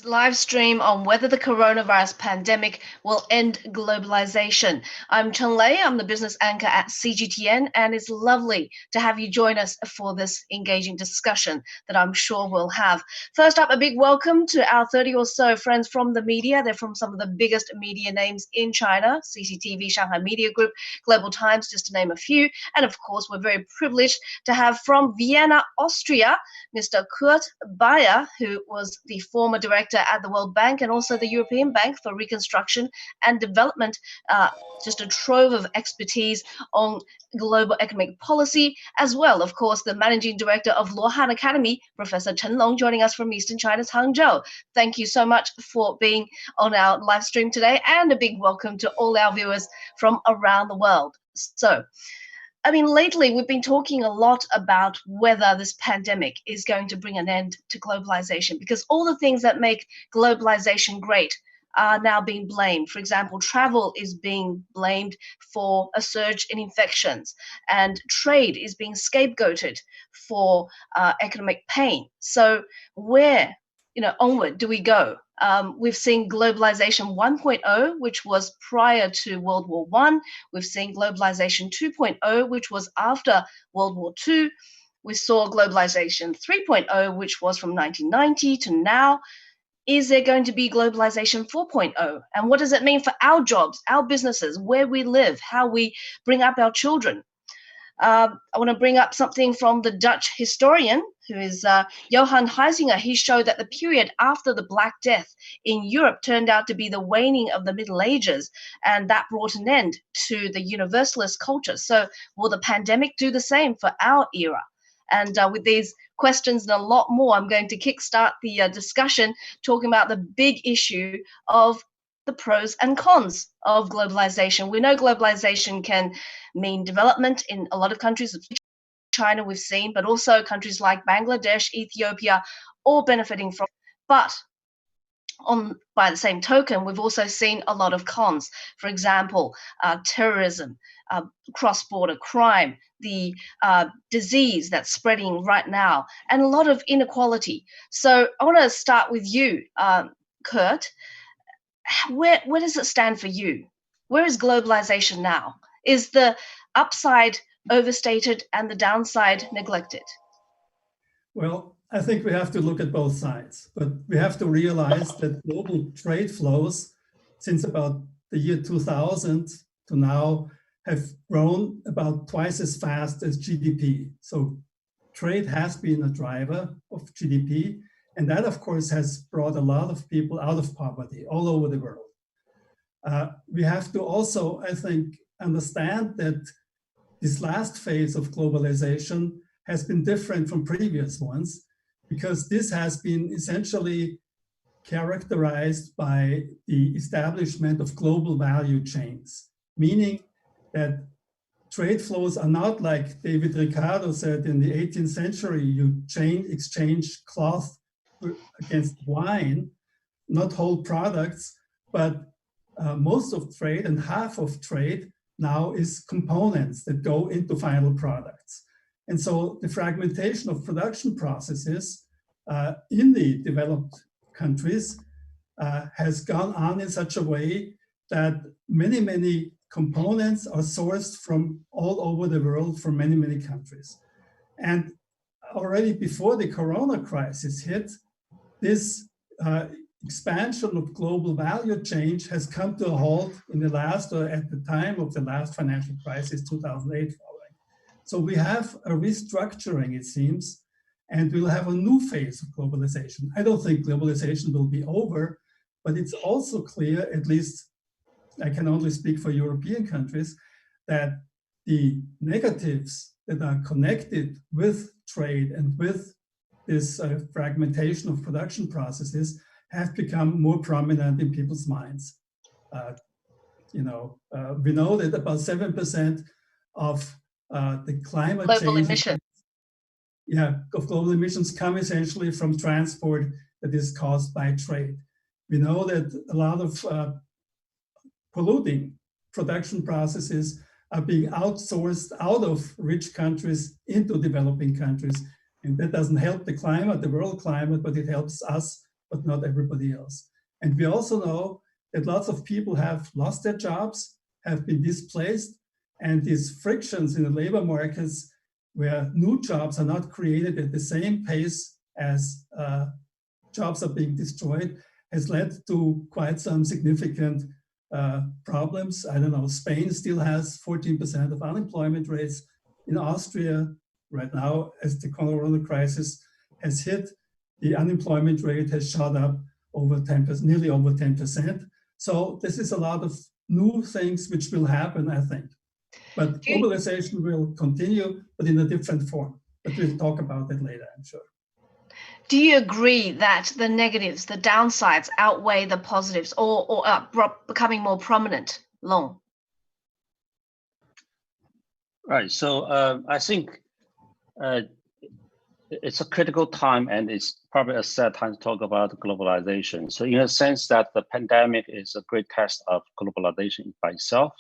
live stream on whether the coronavirus pandemic will end globalization. I'm Chen Lei, I'm the business anchor at CGTN, and it's lovely to have you join us for this engaging discussion that I'm sure we'll have. First up, a big welcome to our 30 or so friends from the media. They're from some of the biggest media names in China, CCTV, Shanghai Media Group, Global Times, just to name a few. And of course, we're very privileged to have from Vienna, Austria, Mr. Kurt Bayer, who was the former director at the World Bank and also the European Bank for Reconstruction and Development, just a trove of expertise on global economic policy, as well, of course, the managing director of Luohan Academy, Professor Chen Long, joining us from Eastern China's Hangzhou. Thank you so much for being on our live stream today, and a big welcome to all our viewers from around the world. So, lately we've been talking a lot about whether this pandemic is going to bring an end to globalization, because all the things that make globalization great are now being blamed. For example, travel is being blamed for a surge in infections, and trade is being scapegoated for economic pain. So where, onward do we go? We've seen globalization 1.0, which was prior to World War I. We've seen globalization 2.0, which was after World War II. We saw globalization 3.0, which was from 1990 to now. Is there going to be globalization 4.0? And what does it mean for our jobs, our businesses, where we live, how we bring up our children? I want to bring up something from the Dutch historian, who is Johan Huizinga. He showed that the period after the Black Death in Europe turned out to be the waning of the Middle Ages, and that brought an end to the universalist culture. So will the pandemic do the same for our era? And with these questions and a lot more, I'm going to kickstart the discussion talking about the big issue of the pros and cons of globalization. We know globalization can mean development in a lot of countries. China we've seen, but also countries like Bangladesh, Ethiopia, all benefiting from. But by the same token, we've also seen a lot of cons. For example, terrorism, cross-border crime, the disease that's spreading right now, and a lot of inequality. So I want to start with you, Kurt. Where does it stand for you? Where is globalization now? Is the upside overstated and the downside neglected? Well, I think we have to look at both sides, but we have to realize that global trade flows since about the year 2000 to now have grown about twice as fast as GDP. So trade has been a driver of GDP, and that, of course, has brought a lot of people out of poverty all over the world. We have to also, I think, understand that this last phase of globalization has been different from previous ones, because this has been essentially characterized by the establishment of global value chains, meaning that trade flows are not like David Ricardo said in the 18th century, you exchange cloth against wine, not whole products, but most of trade and half of trade now is components that go into final products. And so the fragmentation of production processes in the developed countries has gone on in such a way that many, many components are sourced from all over the world from many, many countries. And already before the Corona crisis hit, this expansion of global value change has come to a halt in the last, or at the time of the last financial crisis, 2008 following. So we have a restructuring, it seems, and we'll have a new phase of globalization. I don't think globalization will be over, but it's also clear, at least I can only speak for European countries, that the negatives that are connected with trade and with this fragmentation of production processes have become more prominent in people's minds. We know that about 7% of the climate global change emissions. Of global emissions come essentially from transport that is caused by trade. We know that a lot of polluting production processes are being outsourced out of rich countries into developing countries. And that doesn't help the climate, the world climate, but it helps us but not everybody else. And we also know that lots of people have lost their jobs, have been displaced, and these frictions in the labor markets where new jobs are not created at the same pace as jobs are being destroyed has led to quite some significant problems. I don't know, Spain still has 14% of unemployment rates. In Austria, right now, as the corona crisis has hit, the unemployment rate has shot up over 10%, nearly over 10%. So this is a lot of new things which will happen, I think. But globalization will continue, but in a different form. But we'll talk about that later, I'm sure. Do you agree that the negatives, the downsides, outweigh the positives, or are becoming more prominent? Long. Right. So I think it's a critical time, and it's probably a sad time to talk about globalization. So in a sense that the pandemic is a great test of globalization by itself,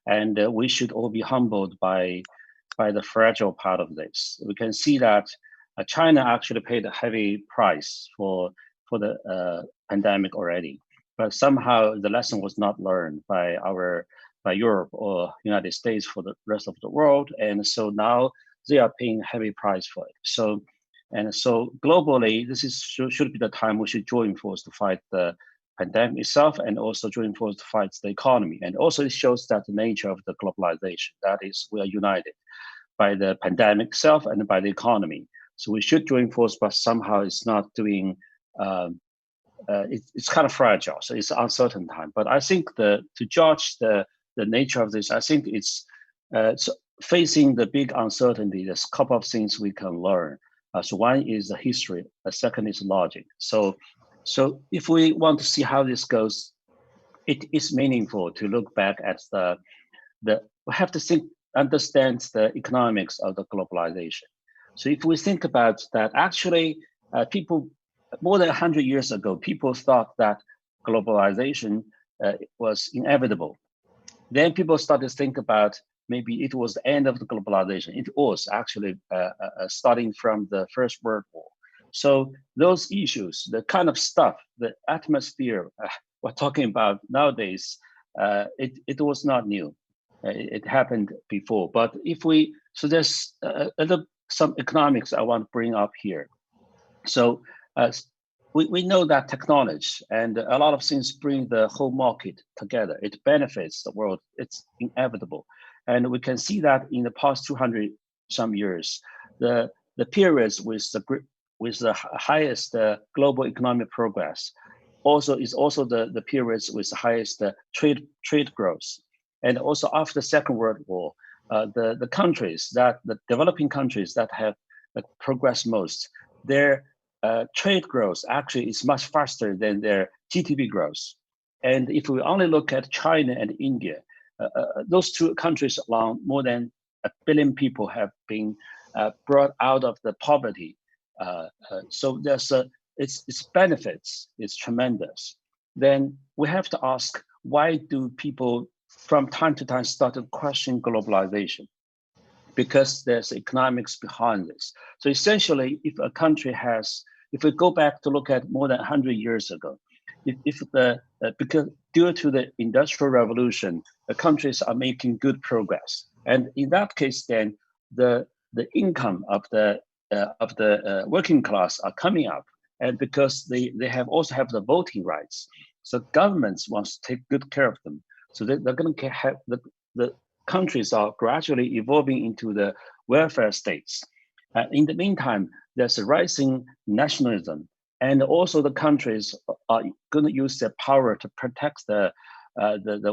and we should all be humbled by the fragile part of this. We can see that China actually paid a heavy price for the pandemic already, but somehow the lesson was not learned by Europe or United States for the rest of the world, and so now they are paying a heavy price for it. So globally, this should be the time we should join force to fight the pandemic itself, and also join force to fight the economy. And also it shows that the nature of the globalization, that is, we are united by the pandemic itself and by the economy. So we should join force, but somehow it's not doing. It's kind of fragile, so it's an uncertain time. But I think to judge the nature of this, I think it's facing the big uncertainty. There's a couple of things we can learn. So one is the history, the second is logic. So if we want to see how this goes, it is meaningful to look back at we have to understand the economics of the globalization. So if we think about that, actually, people more than 100 years ago, people thought that globalization was inevitable. Then people started to think about maybe it was the end of the globalization. It was actually starting from the First World War. So those issues, the kind of stuff, the atmosphere we're talking about nowadays, it was not new. It happened before. But there's some economics I want to bring up here. So we know that technology and a lot of things bring the whole market together. It benefits the world. It's inevitable. And we can see that in the past 200 some years, the periods with the highest global economic progress is also the periods with the highest trade growth. And also after the Second World War, the developing countries that have progressed most, their trade growth actually is much faster than their GDP growth. And if we only look at China and India, those two countries alone, more than 1 billion people have been brought out of the poverty. So there's its benefits is tremendous. Then we have to ask, why do people from time to time start to question globalization? Because there's economics behind this. So essentially, if we go back to look at more than 100 years ago, because due to the Industrial Revolution, the countries are making good progress, and in that case, then the income of the working class are coming up, and because they also have the voting rights, so governments want to take good care of them. So they're going to have the countries are gradually evolving into the welfare states. In the meantime, there's a rising nationalism, and also the countries are going to use their power to protect the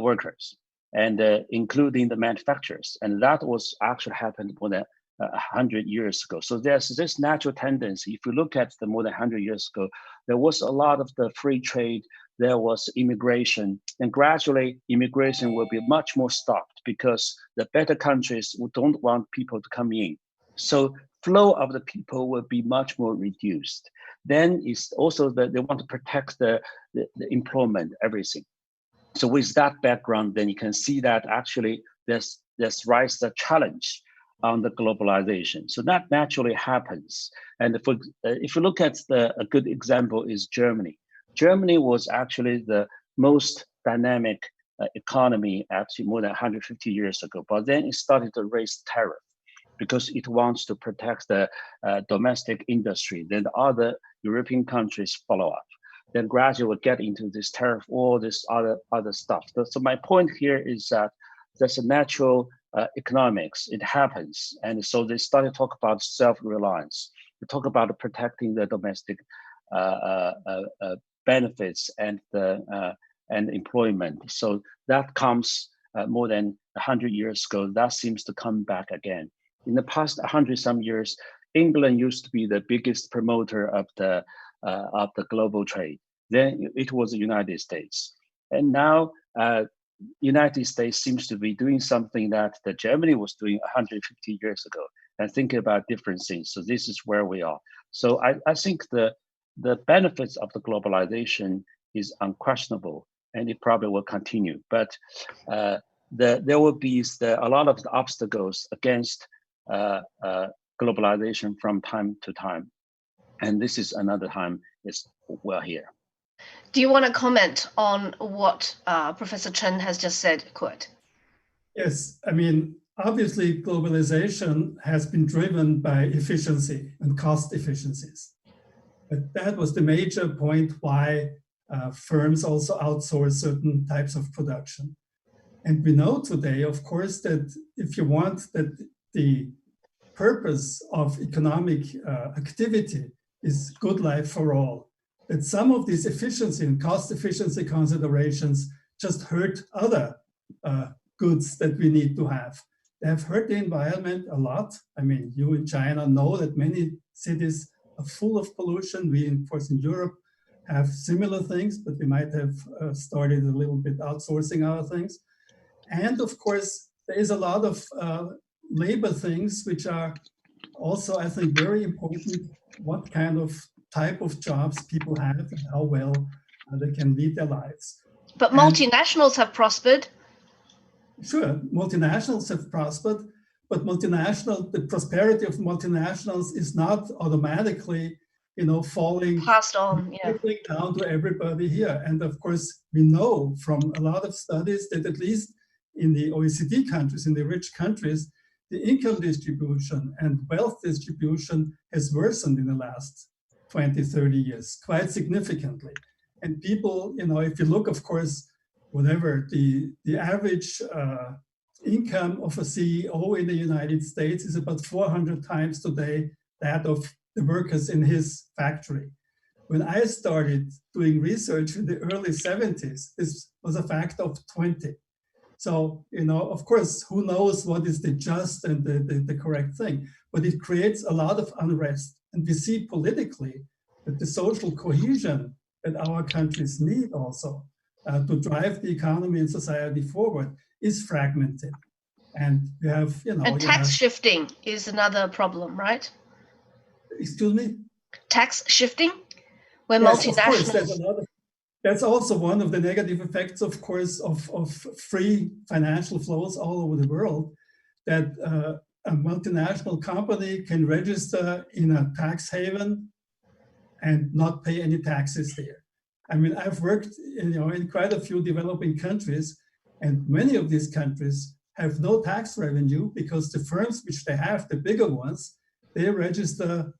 workers, and including the manufacturers. And that was actually happened more than 100 years ago. So there's this natural tendency. If you look at the more than 100 years ago, there was a lot of the free trade, there was immigration, and gradually immigration will be much more stopped because the better countries don't want people to come in. So flow of the people will be much more reduced. Then it's also that they want to protect the employment, everything. So with that background, then you can see that actually there's rise the challenge on the globalization. So that naturally happens. And if you look at a good example is Germany. Germany was actually the most dynamic economy actually more than 150 years ago, but then it started to raise tariff because it wants to protect the domestic industry. Then the other European countries follow up. Then gradually we'll get into this tariff, all this other stuff. So my point here is that there's a natural economics, it happens. And so they started to talk about self-reliance. They talk about protecting the domestic benefits and employment. So that comes more than 100 years ago. That seems to come back again. In the past 100 some years, England used to be the biggest promoter of the global trade. Then it was the United States, and now United States seems to be doing something that Germany was doing 150 years ago, and thinking about different things. So this is where we are. So I think the benefits of the globalization is unquestionable, and it probably will continue. But there will be a lot of the obstacles against globalization from time to time, and this is another time we're here. Do you want to comment on what Professor Chen has just said, Kurt? Yes, I mean, obviously globalization has been driven by efficiency and cost efficiencies. But that was the major point why firms also outsource certain types of production. And we know today, of course, that if you want that the purpose of economic activity is good life for all, that some of these efficiency and cost efficiency considerations just hurt other goods that we need to have. They have hurt the environment a lot. I mean, you in China know that many cities are full of pollution. We, of course, in Europe have similar things, but we might have started a little bit outsourcing our things. And of course, there is a lot of labor things which are also, I think, very important. What kind of type of jobs people have and how well they can lead their lives. But multinationals have prospered. Sure, multinationals have prospered, but the prosperity of multinationals is not automatically, falling passed on, down to everybody here. And of course, we know from a lot of studies that at least in the OECD countries, in the rich countries, the income distribution and wealth distribution has worsened in the last 20, 30 years, quite significantly. And people, if you look, of course, whatever, the average income of a CEO in the United States is about 400 times today that of the workers in his factory. When I started doing research in the early 70s, this was a factor of 20. So, of course, who knows what is the just and the correct thing, but it creates a lot of unrest. And we see politically that the social cohesion that our countries need also to drive the economy and society forward is fragmented. And you have, And tax shifting is another problem, right? Excuse me? Tax shifting? Where yes, multinationals... Of course, there's a lot of, that's also one of the negative effects, of course, of free financial flows all over the world, that a multinational company can register in a tax haven and not pay any taxes there. I mean, I've worked in quite a few developing countries, and many of these countries have no tax revenue because the firms which they have, the bigger ones, they register,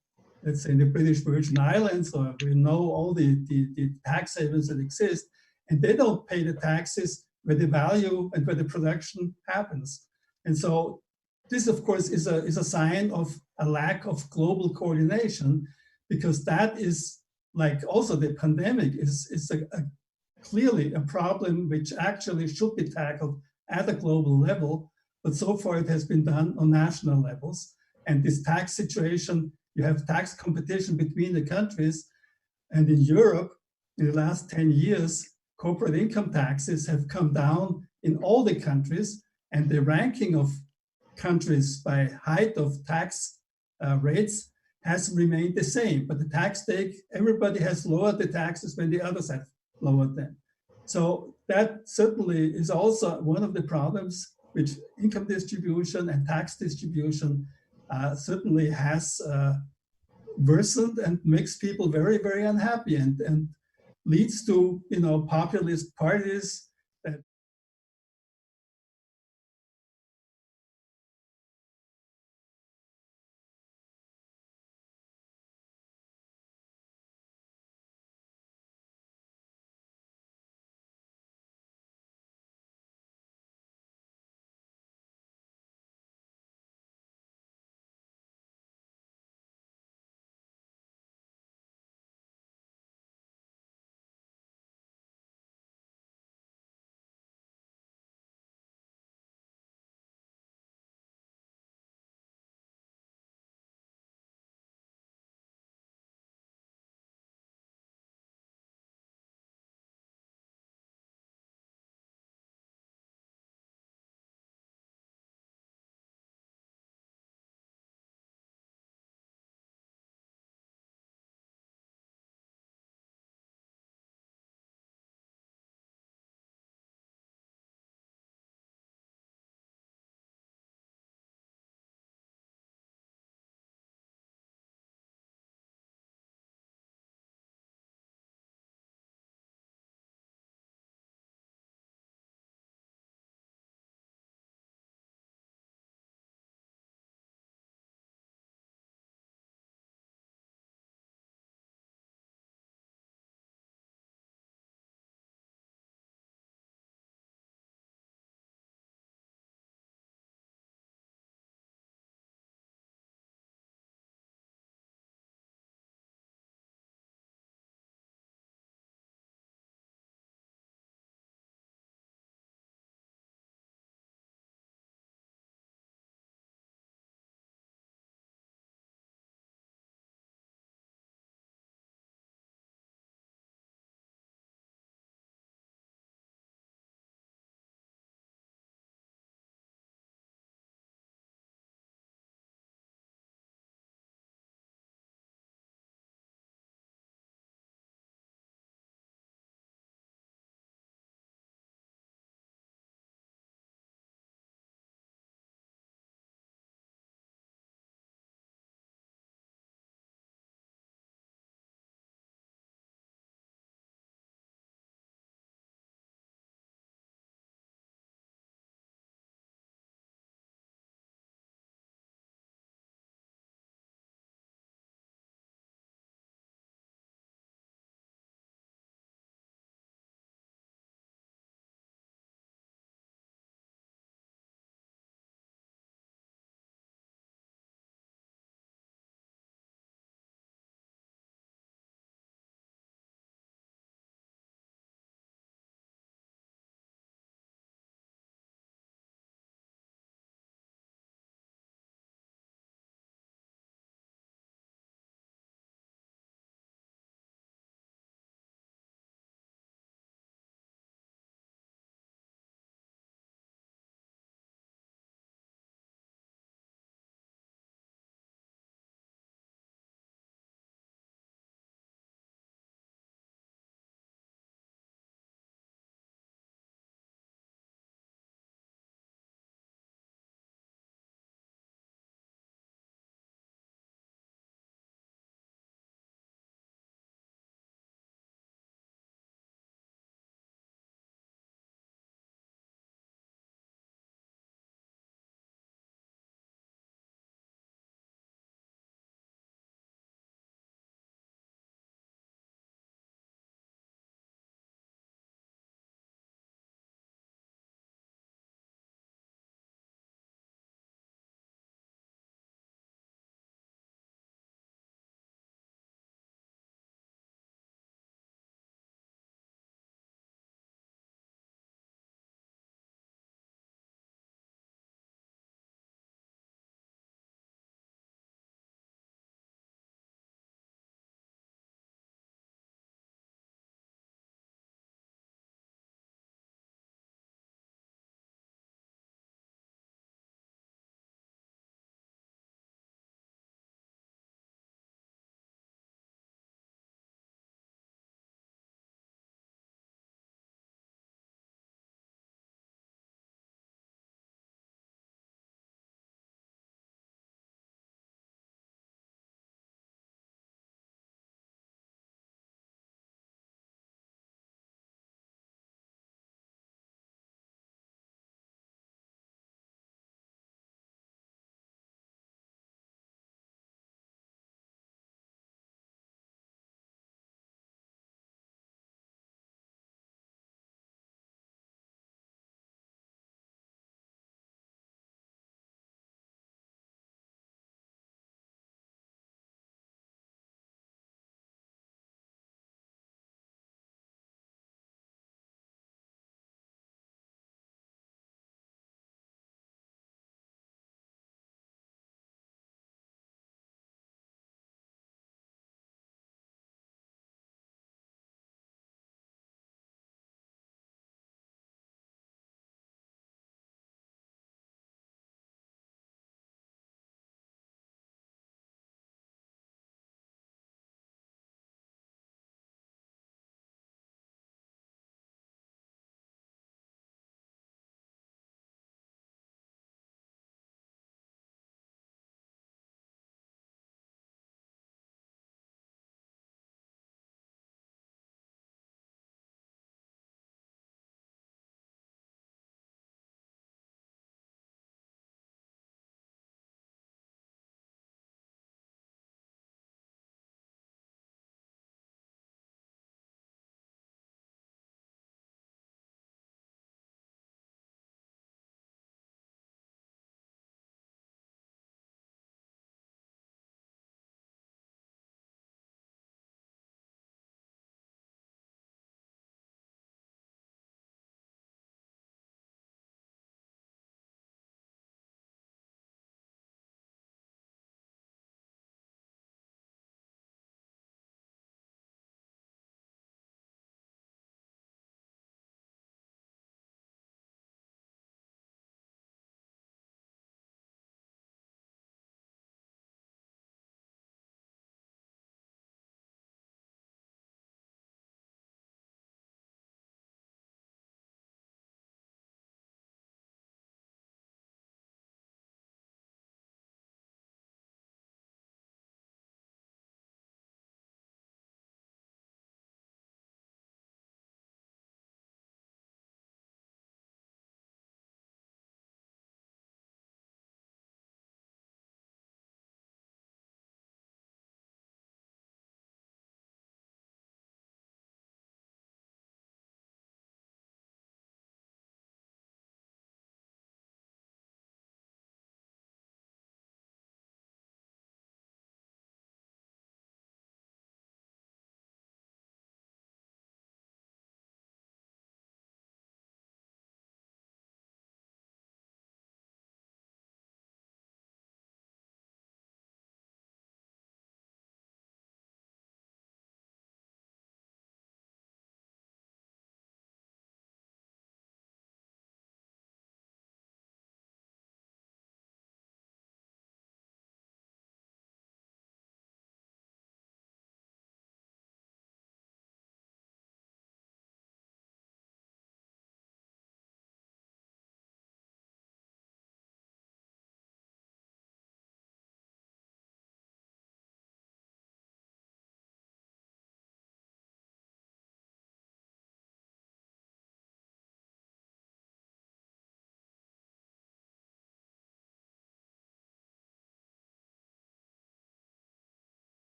let's say in the British Virgin Islands, or we know all the tax havens that exist, and they don't pay the taxes where the value and where the production happens. And so this, of course, is a sign of a lack of global coordination, because that is, like also the pandemic, is clearly a problem which actually should be tackled at a global level, but so far it has been done on national levels. And this tax situation, you have tax competition between the countries, and in Europe, in the last 10 years, corporate income taxes have come down in all the countries, and the ranking of countries by height of tax rates has remained the same, but the tax take, everybody has lowered the taxes when the others have lowered them. So that certainly is also one of the problems which income distribution and tax distribution certainly has worsened and makes people very, very unhappy. And leads to, populist parties that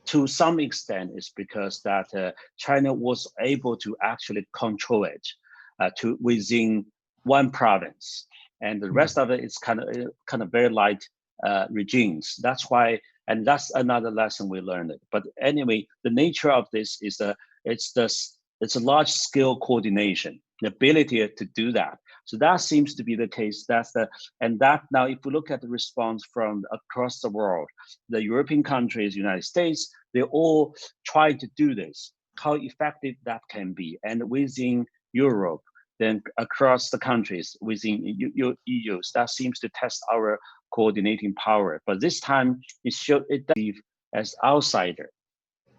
to some extent, it's because that China was able to actually control it to within one province, and the rest of it is kind of very light regimes. That's why, and that's another lesson we learned. But anyway, the nature of this is it's a large scale coordination, the ability to do that. So that seems to be the case. And that now, if we look at the response from across the world, the European countries, United States, they all try to do this. How effective that can be, and within Europe, then across the countries within EU, that seems to test our coordinating power. But this time, it does as outsider.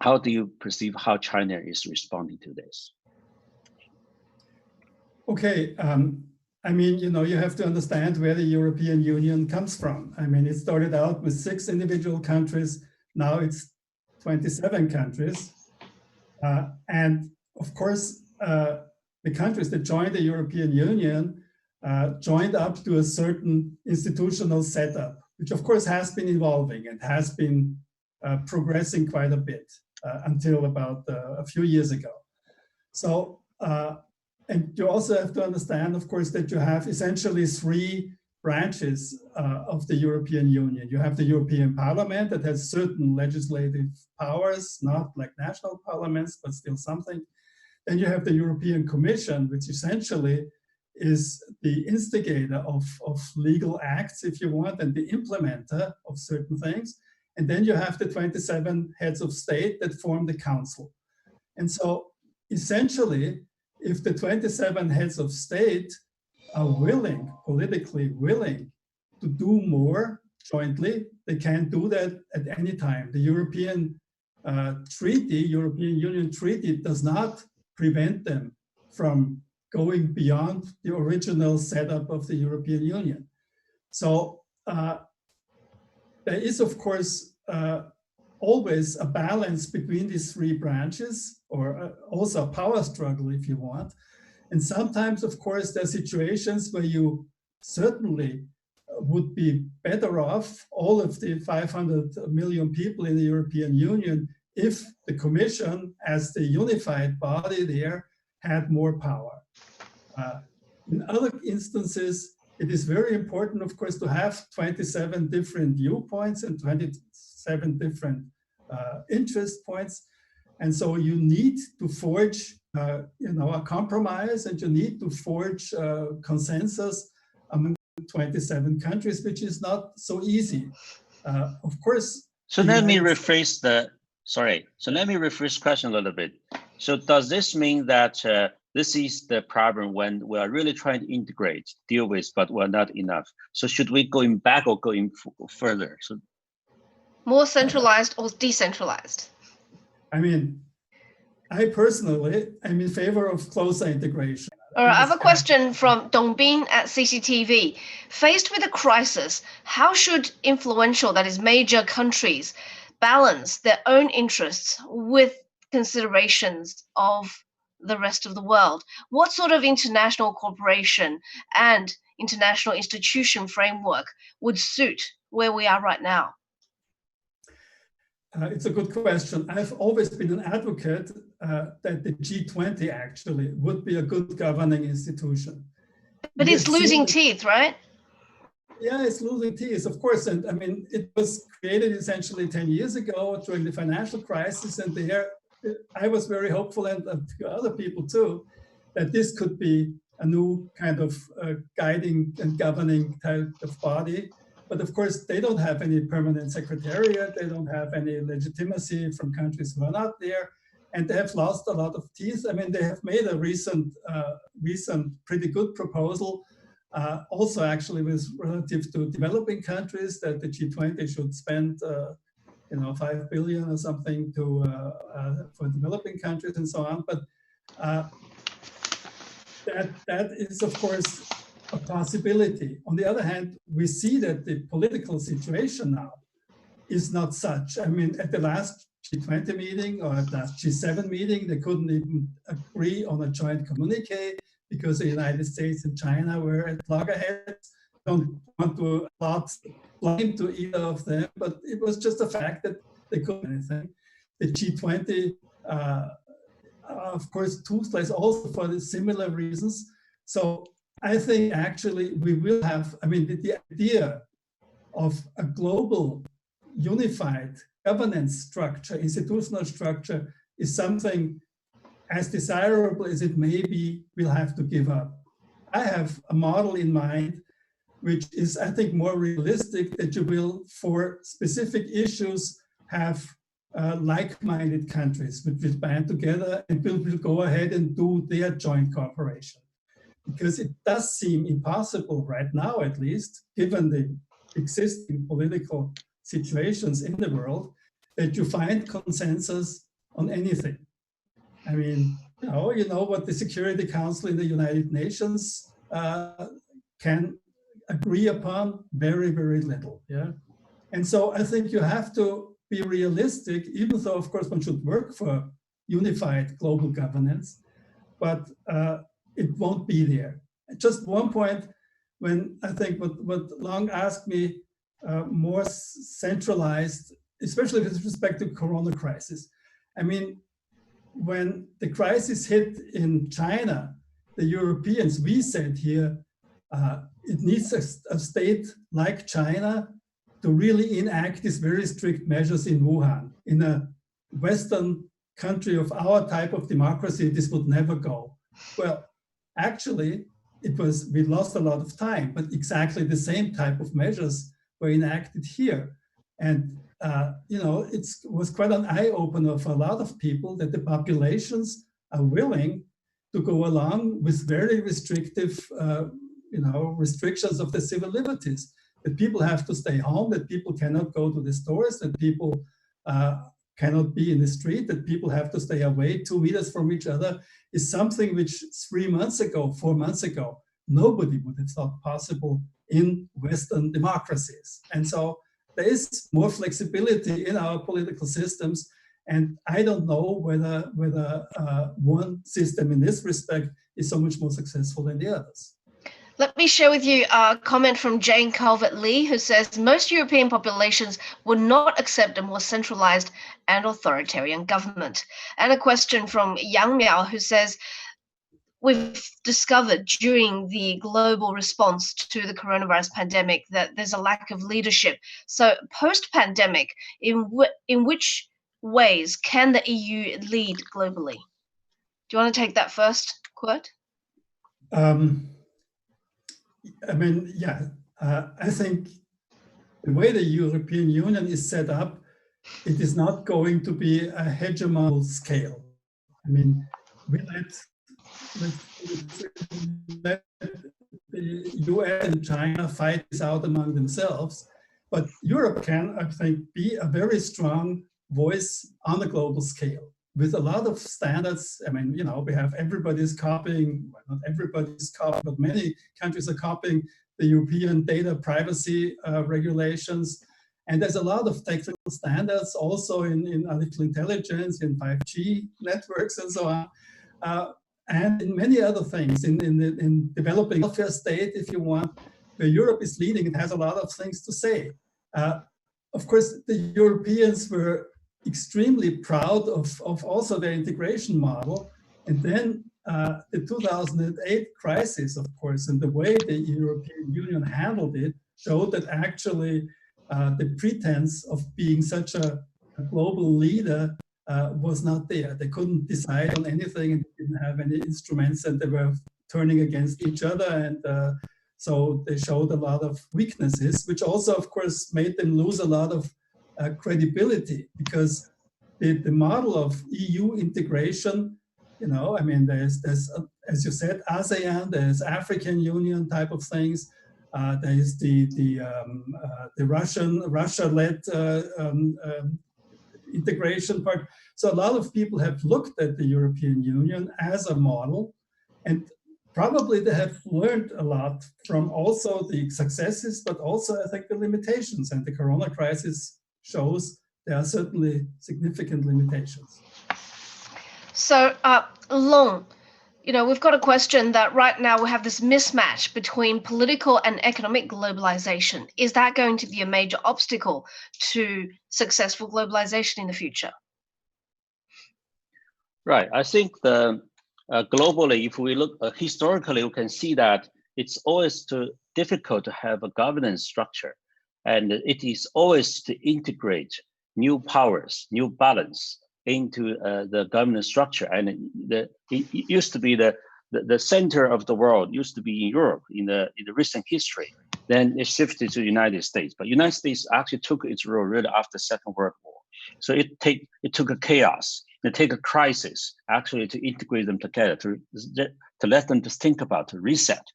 How do you perceive how China is responding to this? Okay, I mean, you have to understand where the European Union comes from. I mean, it started out with 6 individual countries. Now it's 27 countries. And of course, the countries that joined the European Union joined up to a certain institutional setup, which of course has been evolving and has been progressing quite a bit until about a few years ago. So, and you also have to understand, of course, that you have essentially 3 branches of the European Union. You have the European Parliament that has certain legislative powers, not like national parliaments, but still something. Then you have the European Commission, which essentially is the instigator of legal acts, if you want, and the implementer of certain things. And then you have the 27 heads of state that form the council. And so essentially, if the 27 heads of state are willing, politically willing, to do more jointly, they can do that at any time. The European European Union Treaty does not prevent them from going beyond the original setup of the European Union. So there is, of course, always a balance between these 3 branches, or also a power struggle, if you want. And sometimes, of course, there are situations where you certainly would be better off, all of the 500 million people in the European Union, if the Commission, as the unified body there, had more power. In other instances, it is very important, of course, to have 27 different viewpoints and 27 different interest points. And so you need to forge a compromise, and you need to forge consensus among 27 countries, which is not so easy. Of course. So let me rephrase the question a little bit. So does this mean that this is the problem when we are really trying to integrate, deal with, but we're not enough? So should we going back or going further? So more centralized or decentralized? I mean, I personally am in favor of closer integration. All right, I have a question from Dongbin at CCTV. Faced with a crisis, how should influential, that is major countries, balance their own interests with considerations of the rest of the world? What sort of international cooperation and international institution framework would suit where we are right now? It's a good question. I've always been an advocate that the G20 actually would be a good governing institution. But it's losing teeth, right? Yeah, it's losing teeth, of course. And I mean, it was created essentially 10 years ago during the financial crisis. And there, I was very hopeful, and other people too, that this could be a new kind of guiding and governing type of body. But of course, they don't have any permanent secretariat. They don't have any legitimacy from countries who are not there. And they have lost a lot of teeth. I mean, they have made a recent pretty good proposal, also actually with relative to developing countries, that the G20 should spend 5 billion or something for developing countries and so on. But that is, of course, a possibility. On the other hand, we see that the political situation now is not such. I mean, at the last G20 meeting or at the last G7 meeting, they couldn't even agree on a joint communique because the United States and China were at loggerheads. Don't want to apply blame to either of them, but it was just a fact that they couldn't do anything. the G20, of course, toothless also for the similar reasons. So I think actually we will have, I mean, the idea of a global unified governance structure, institutional structure, is something as desirable as it may be, we'll have to give up. I have a model in mind, which is, I think, more realistic, that you will, for specific issues, have like-minded countries which will band together and will go ahead and do their joint cooperation. Because it does seem impossible right now, at least, given the existing political situations in the world, that you find consensus on anything. I mean, you know what the Security Council in the United Nations can agree upon? Very, very little. Yeah, and so I think you have to be realistic, even though, of course, one should work for unified global governance, but it won't be there. Just one point, when I think what Long asked me, more centralized, especially with respect to Corona crisis. I mean, when the crisis hit in China, the Europeans, we said here, it needs a state like China to really enact these very strict measures in Wuhan. In a Western country of our type of democracy, this would never go. Well, actually, we lost a lot of time, but exactly the same type of measures were enacted here. And it was quite an eye-opener for a lot of people that the populations are willing to go along with very restrictive, restrictions of the civil liberties. That people have to stay home, that people cannot go to the stores, that people cannot be in the street, that people have to stay away 2 meters from each other, is something which 3 months ago, 4 months ago, nobody would have thought possible in Western democracies. And so there is more flexibility in our political systems, and I don't know whether one system in this respect is so much more successful than the others. Let me share with you a comment from Jane Calvert-Lee, who says most European populations would not accept a more centralized and authoritarian government. And a question from Yang Miao, who says, we've discovered during the global response to the coronavirus pandemic that there's a lack of leadership. So post-pandemic, in which ways can the EU lead globally? Do you want to take that first, Kurt? I think the way the European Union is set up, it is not going to be a hegemonic scale. I mean, we let the US and China fight this out among themselves, but Europe can, I think, be a very strong voice on a global scale with a lot of standards. I mean, we have everybody's copying, well, not everybody's copying, but many countries are copying the European data privacy regulations. And there's a lot of technical standards also in artificial intelligence, in 5G networks and so on. And in many other things, in developing welfare state, if you want, where Europe is leading, it has a lot of things to say. Of course, the Europeans were extremely proud of also their integration model. And then the 2008 crisis, of course, and the way the European Union handled it showed that actually the pretense of being such a global leader was not there. They couldn't decide on anything and didn't have any instruments, and they were turning against each other. And so they showed a lot of weaknesses, which also, of course, made them lose a lot of credibility, because the model of EU integration, there's as you said, ASEAN, there's African Union type of things. There's the Russia-led integration part. So a lot of people have looked at the European Union as a model, and probably they have learned a lot from also the successes, but also I think the limitations. And the Corona crisis shows there are certainly significant limitations. So, Long, we've got a question that right now we have this mismatch between political and economic globalization. Is that going to be a major obstacle to successful globalization in the future? Right. I think the globally, if we look historically, we can see that it's always too difficult to have a governance structure, and it is always to integrate new powers, new balance into the governance structure. And it used to be the center of the world used to be in Europe in the recent history. Then it shifted to the United States, but United States actually took its role really after the Second World War. So it took a chaos, it take a crisis actually to integrate them together, to let them just think about, to reset.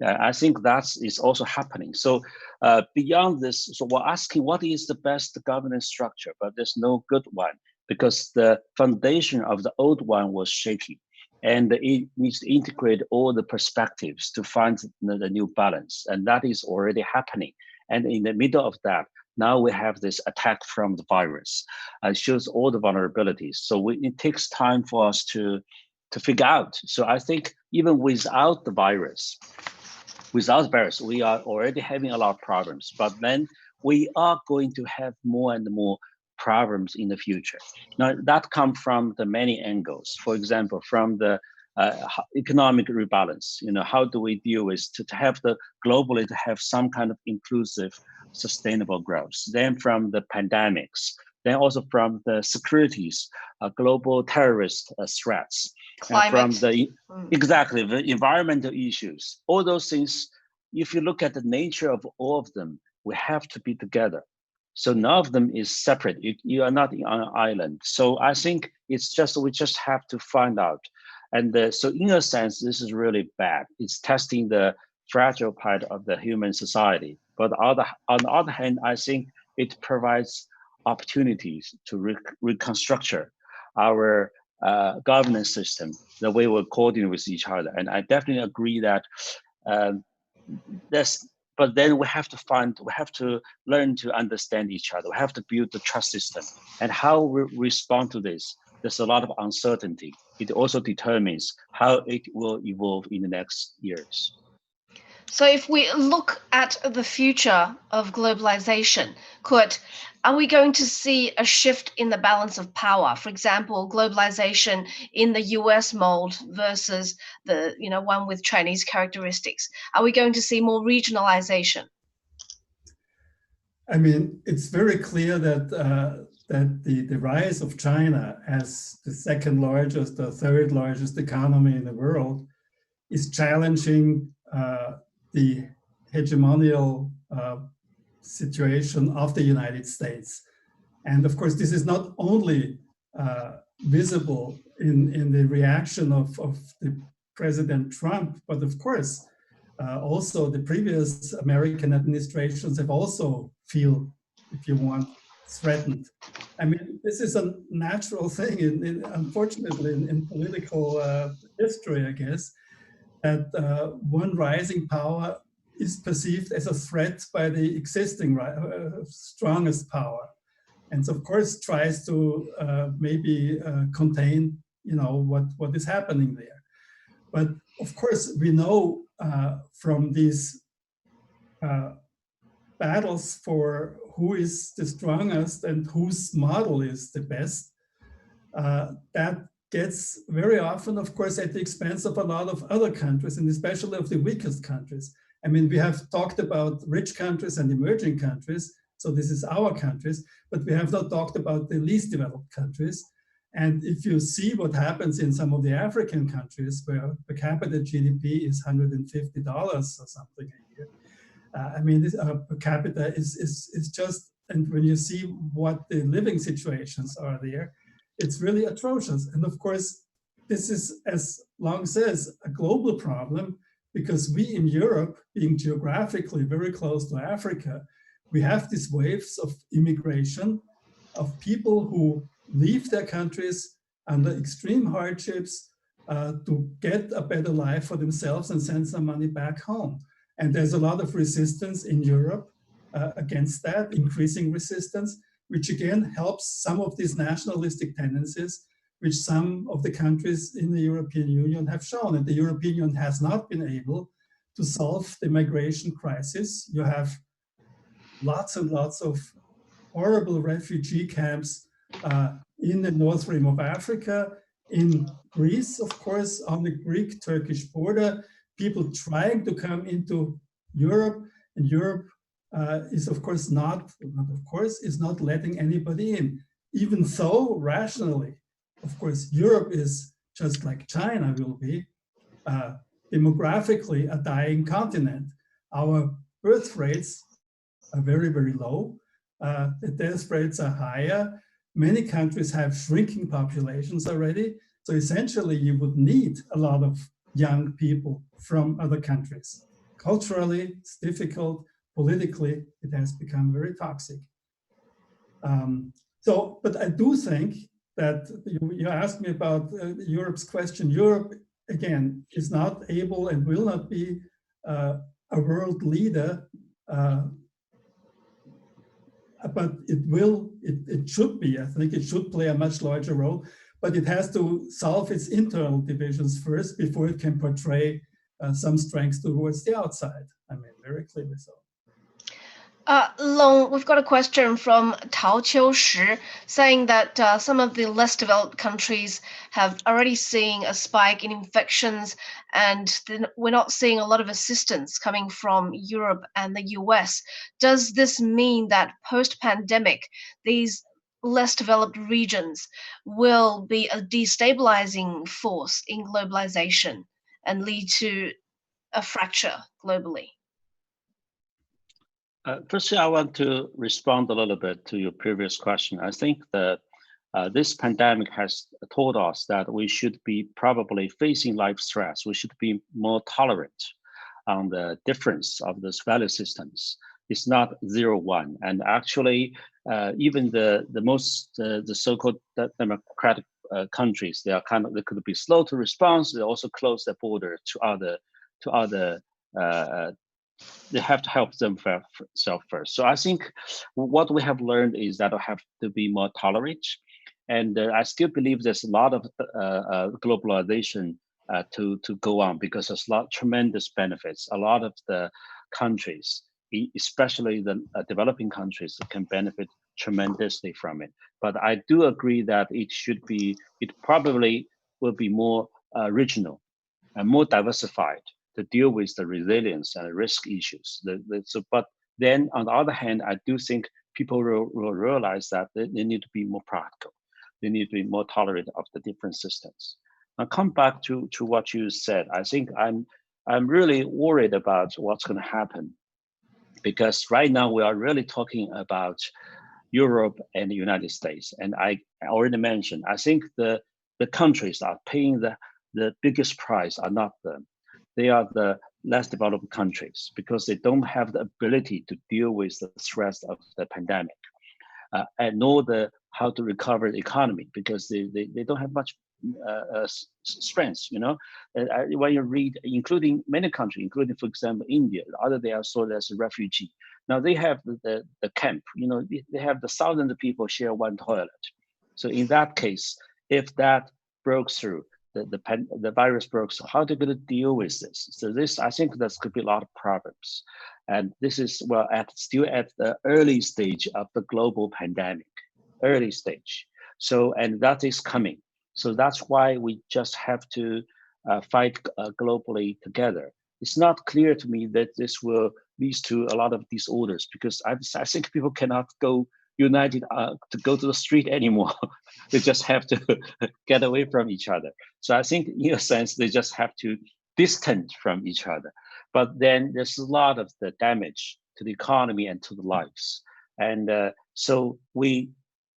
I think that is also happening. So beyond this, so we're asking what is the best governance structure, but there's no good one because the foundation of the old one was shaky. And it needs to integrate all the perspectives to find the new balance. And that is already happening. And in the middle of that, now we have this attack from the virus. It shows all the vulnerabilities. So it takes time for us to figure out. So I think even without the virus, we are already having a lot of problems. But then we are going to have more and more problems in the future. Now that comes from the many angles. For example, from the economic rebalance. How do we deal with to have the globally to have some kind of inclusive, sustainable growth? Then from the pandemics, then also from the securities, global terrorist threats, from the exactly the environmental issues. All those things. If you look at the nature of all of them, we have to be together. So none of them is separate. You are not on an island. So I think it's just we just have to find out. And so in a sense, this is really bad. It's testing the fragile part of the human society. But on the other hand, I think it provides opportunities to reconstruct our governance system, the way we're coordinating with each other. And I definitely agree that but then we have to learn to understand each other. We have to build the trust system. And how we respond to this, there's a lot of uncertainty. It also determines how it will evolve in the next years. So if we look at the future of globalization, Kurt, are we going to see a shift in the balance of power? For example, globalization in the US mold versus the one with Chinese characteristics. Are we going to see more regionalization? I mean, it's very clear that that the rise of China as the second largest or third largest economy in the world is challenging the hegemonial situation of the United States. And of course, this is not only visible in the reaction of the President Trump, but of course, also the previous American administrations have also feel, if you want, threatened. I mean, this is a natural thing, unfortunately, in political history, I guess, that one rising power is perceived as a threat by the existing strongest power. And so, of course, tries to maybe contain, what is happening there. But of course, we know from these battles for who is the strongest and whose model is the best, that gets very often, of course, at the expense of a lot of other countries, and especially of the weakest countries. I mean, we have talked about rich countries and emerging countries, so this is our countries, but we have not talked about the least developed countries. And if you see what happens in some of the African countries where per capita GDP is $150 or something a year, I mean, this per capita is just, and when you see what the living situations are there, it's really atrocious. And of course, this is, as Long says, a global problem because we in Europe, being geographically very close to Africa, we have these waves of immigration of people who leave their countries under extreme hardships to get a better life for themselves and send some money back home. And there's a lot of resistance in Europe against that, increasing resistance, which again helps some of these nationalistic tendencies, which some of the countries in the European Union have shown. And the European Union has not been able to solve the migration crisis. You have lots and lots of horrible refugee camps in the North Rim of Africa, in Greece, of course, on the Greek-Turkish border, people trying to come into Europe, and Europe is of course is not letting anybody in. Even so, rationally, of course, Europe is just like China will be, demographically a dying continent. Our birth rates are very, very low. The death rates are higher. Many countries have shrinking populations already. So essentially, you would need a lot of young people from other countries. Culturally, it's difficult. Politically, it has become very toxic. But I do think that you asked me about Europe's question. Europe, again, is not able and will not be a world leader, but it should be. I think it should play a much larger role, but it has to solve its internal divisions first before it can portray some strengths towards the outside. I mean, very clearly so. Long, we've got a question from Tao Qiu Shi saying that some of the less developed countries have already seen a spike in infections, and we're not seeing a lot of assistance coming from Europe and the US. Does this mean that post-pandemic, these less developed regions will be a destabilizing force in globalization and lead to a fracture globally? Firstly, I want to respond a little bit to your previous question. I think that this pandemic has taught us that we should be probably facing life stress. We should be more tolerant on the difference of those value systems. It's not 0-1, and actually, even the so-called democratic countries, they could be slow to respond. They also close their border to other. They have to help themselves first. So I think what we have learned is that we have to be more tolerant. And I still believe there's a lot of globalization to go on, because there's tremendous benefits. A lot of the countries, especially the developing countries, can benefit tremendously from it. But I do agree that it probably will be more regional and more diversified to deal with the resilience and risk issues. But then on the other hand, I do think people will realize that they need to be more practical. They need to be more tolerant of the different systems. Now come back to what you said. I think I'm really worried about what's going to happen, because right now we are really talking about Europe and the United States. And I already mentioned, I think the countries are paying the biggest price are not them. They are the less developed countries, because they don't have the ability to deal with the stress of the pandemic, and nor how to recover the economy, because they don't have much strength. When you read, including many countries, including, for example, India, they are sold as a refugee. Now they have the camp. They have the thousands of people share one toilet. So in that case, if that broke through, the virus broke, so how are they going to deal with this? So I think there's could be a lot of problems, and this is still at the early stage of the global pandemic, early stage. So, and that is coming. So that's why we just have to fight globally together. It's not clear to me that this will lead to a lot of disorders, because I think people cannot go united to go to the street anymore. They just have to get away from each other. So I think in a sense, they just have to distance from each other. But then there's a lot of the damage to the economy and to the lives. And so we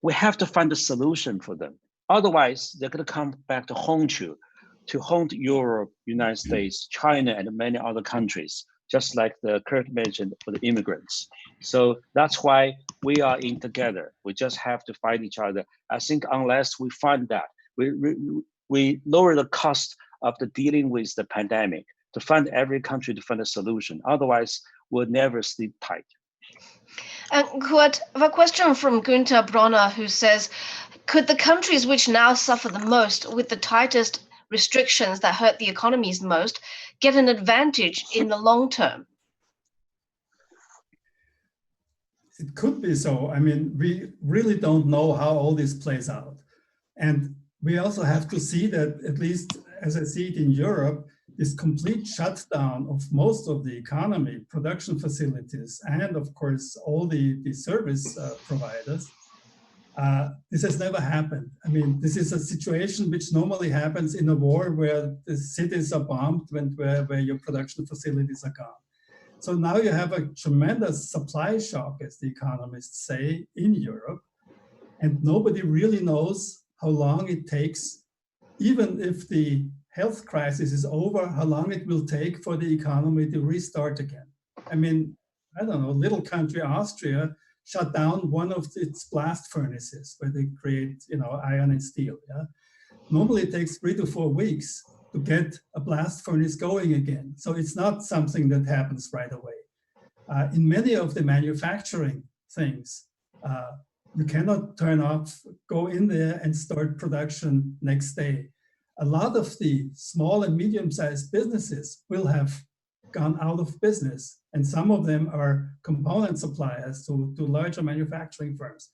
have to find a solution for them. Otherwise, they're going to come back to haunt Europe, United States, China, and many other countries, just like Kurt mentioned for the immigrants. So that's why we are in together. We just have to fight each other. I think unless we find that, we lower the cost of the dealing with the pandemic, to find every country to find a solution. Otherwise, we'll never sleep tight. And Kurt, I have a question from Günther Bronner, who says, could the countries which now suffer the most with the tightest restrictions that hurt the economies most get an advantage in the long term? It could be so. I mean, we really don't know how all this plays out. And we also have to see that, at least as I see it in Europe, this complete shutdown of most of the economy, production facilities, and of course, all the service providers, this has never happened. I mean, this is a situation which normally happens in a war where the cities are bombed where your production facilities are gone. So now you have a tremendous supply shock, as the economists say, in Europe, and nobody really knows how long it takes, even if the health crisis is over, how long it will take for the economy to restart again. I mean, I don't know, little country Austria shut down one of its blast furnaces where they create, iron and steel. Yeah? Normally it takes 3 to 4 weeks to get a blast furnace going again. So it's not something that happens right away. In many of the manufacturing things, you cannot turn off, go in there and start production next day. A lot of the small and medium-sized businesses will have gone out of business, and some of them are component suppliers to larger manufacturing firms.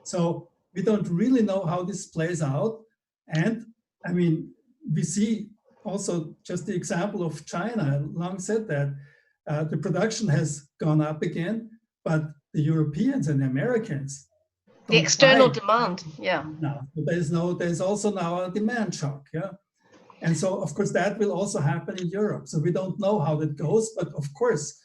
So we don't really know how this plays out. And I mean, we see also just the example of China. I long said that the production has gone up again, but the Europeans and the Americans, the external demand, yeah. No, there's also now a demand shock, yeah. And so, of course, that will also happen in Europe. So we don't know how that goes, but of course,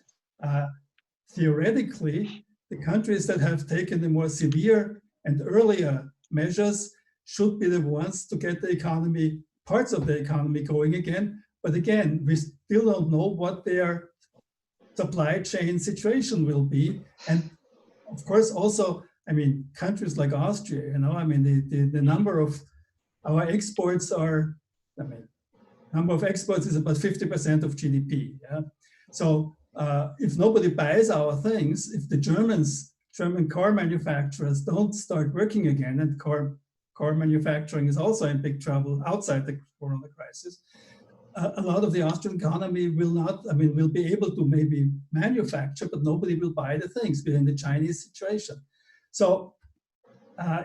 theoretically, the countries that have taken the more severe and earlier measures should be the ones to get the economy, parts of the economy going again. But again, we still don't know what their supply chain situation will be. And of course, also, I mean, countries like Austria, I mean, the number of our exports are, number of exports is about 50% of GDP. Yeah? So if nobody buys our things, if the German car manufacturers don't start working again, and car manufacturing is also in big trouble outside the Corona crisis, a lot of the Austrian economy will be able to maybe manufacture, but nobody will buy the things. We're in the Chinese situation. So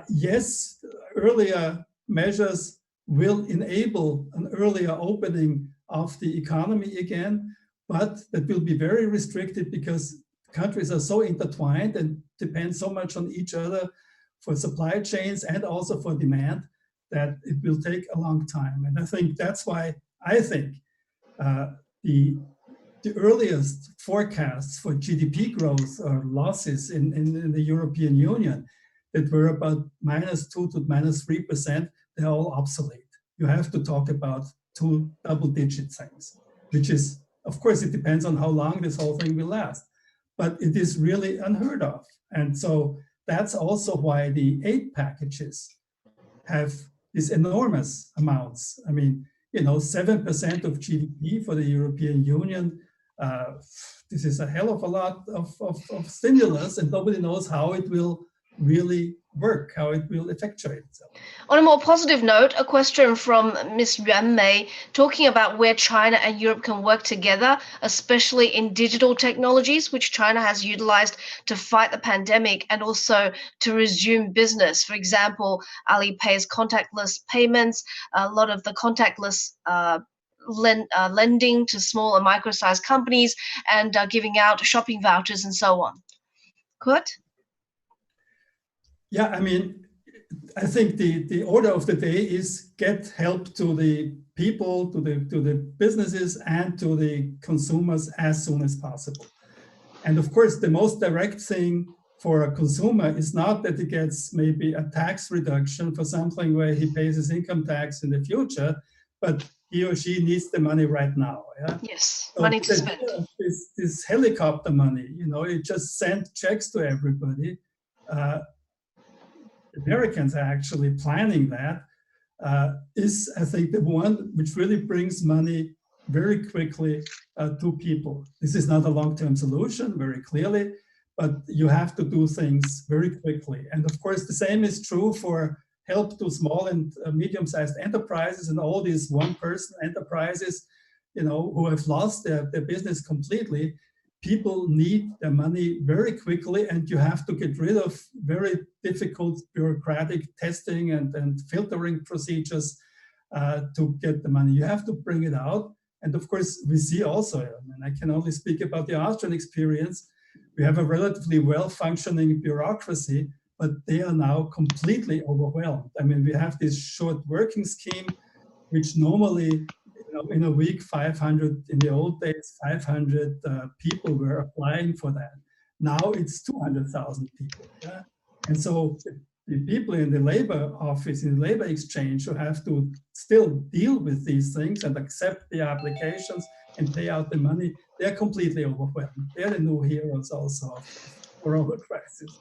yes, earlier measures will enable an earlier opening of the economy again, but that will be very restricted because countries are so intertwined and depend so much on each other for supply chains and also for demand that it will take a long time. And I think that's why I think the earliest forecasts for GDP growth or losses in the European Union that were about -2 to -3%, they're all obsolete. You have to talk about 2 double-digit things, which is, of course, it depends on how long this whole thing will last, but it is really unheard of. And so that's also why the aid packages have these enormous amounts. I mean, 7% of GDP for the European Union. This is a hell of a lot of stimulus, and nobody knows how it will really work, how it will effectuate itself. On a more positive note, a question from Ms. Yuan Mei talking about where China and Europe can work together, especially in digital technologies, which China has utilized to fight the pandemic and also to resume business. For example, Alipay's contactless payments, a lot of the contactless lending to small and micro-sized companies, and giving out shopping vouchers and so on. Kurt? Yeah, I mean, I think the order of the day is get help to the people, to the businesses, and to the consumers as soon as possible. And of course, the most direct thing for a consumer is not that he gets maybe a tax reduction for something where he pays his income tax in the future, but he or she needs the money right now. Yeah? Yes, so money to spend. This helicopter money, it just sent checks to everybody. Americans are actually planning that, is, I think, the one which really brings money very quickly to people. This is not a long-term solution, very clearly, but you have to do things very quickly. And of course, the same is true for help to small and medium-sized enterprises and all these one-person enterprises, who have lost their business completely. people need their money very quickly, and you have to get rid of very difficult bureaucratic testing and filtering procedures to get the money. You have to bring it out. And of course, we see also, and I can only speak about the Austrian experience, we have a relatively well-functioning bureaucracy, but they are now completely overwhelmed. I mean, we have this short working scheme, which normally, in a week, 500, in the old days, 500 people were applying for that. Now it's 200,000 people. Yeah? And so the people in the labor office, in the labor exchange, who have to still deal with these things and accept the applications and pay out the money, they're completely overwhelmed. They're the new heroes also of corona crisis,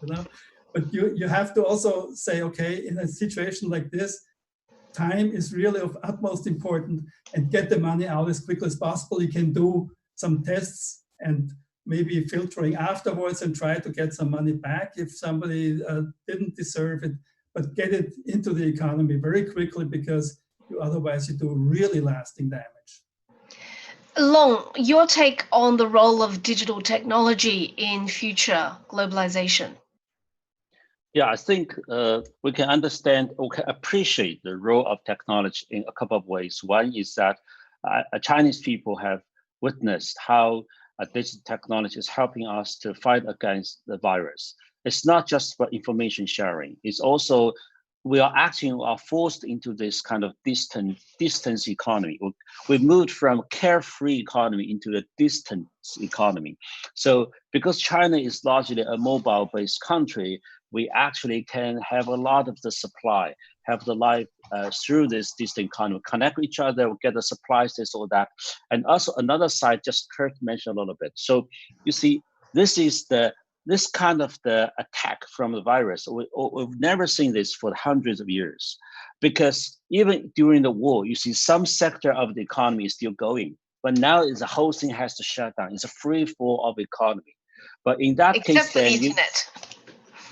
But you have to also say, okay, in a situation like this, time is really of utmost importance, and get the money out as quickly as possible. You can do some tests and maybe filtering afterwards and try to get some money back if somebody didn't deserve it, but get it into the economy very quickly, because otherwise you do really lasting damage. Long, your take on the role of digital technology in future globalization? Yeah, I think we can understand or can appreciate the role of technology in a couple of ways. One is that Chinese people have witnessed how digital technology is helping us to fight against the virus. It's not just for information sharing. It's also we are forced into this kind of distance economy. We moved from carefree economy into a distance economy. So because China is largely a mobile-based country, we actually can have a lot of the supply, have the life through this distant economy, connect each other, get the supplies, this or that. And also another side, just Kurt mentioned a little bit. So you see, this kind of the attack from the virus, we've never seen this for hundreds of years, because even during the war, you see some sector of the economy is still going, but now the whole thing has to shut down. It's a free fall of economy. But in that Except case, for the then internet.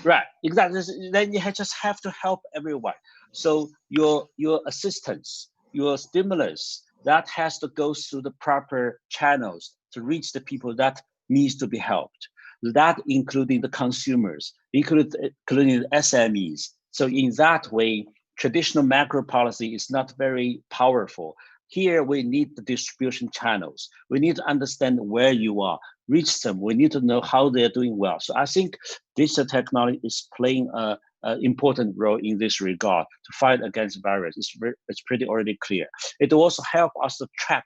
Right, exactly. Then you just have to help everyone. So your assistance, your stimulus, that has to go through the proper channels to reach the people that needs to be helped. That including the consumers, including the SMEs. So in that way, traditional macro policy is not very powerful. Here we need the distribution channels. We need to understand where you are, reach them. We need to know how they're doing well. So I think digital technology is playing an important role in this regard to fight against the virus. It's pretty already clear. It will also help us to track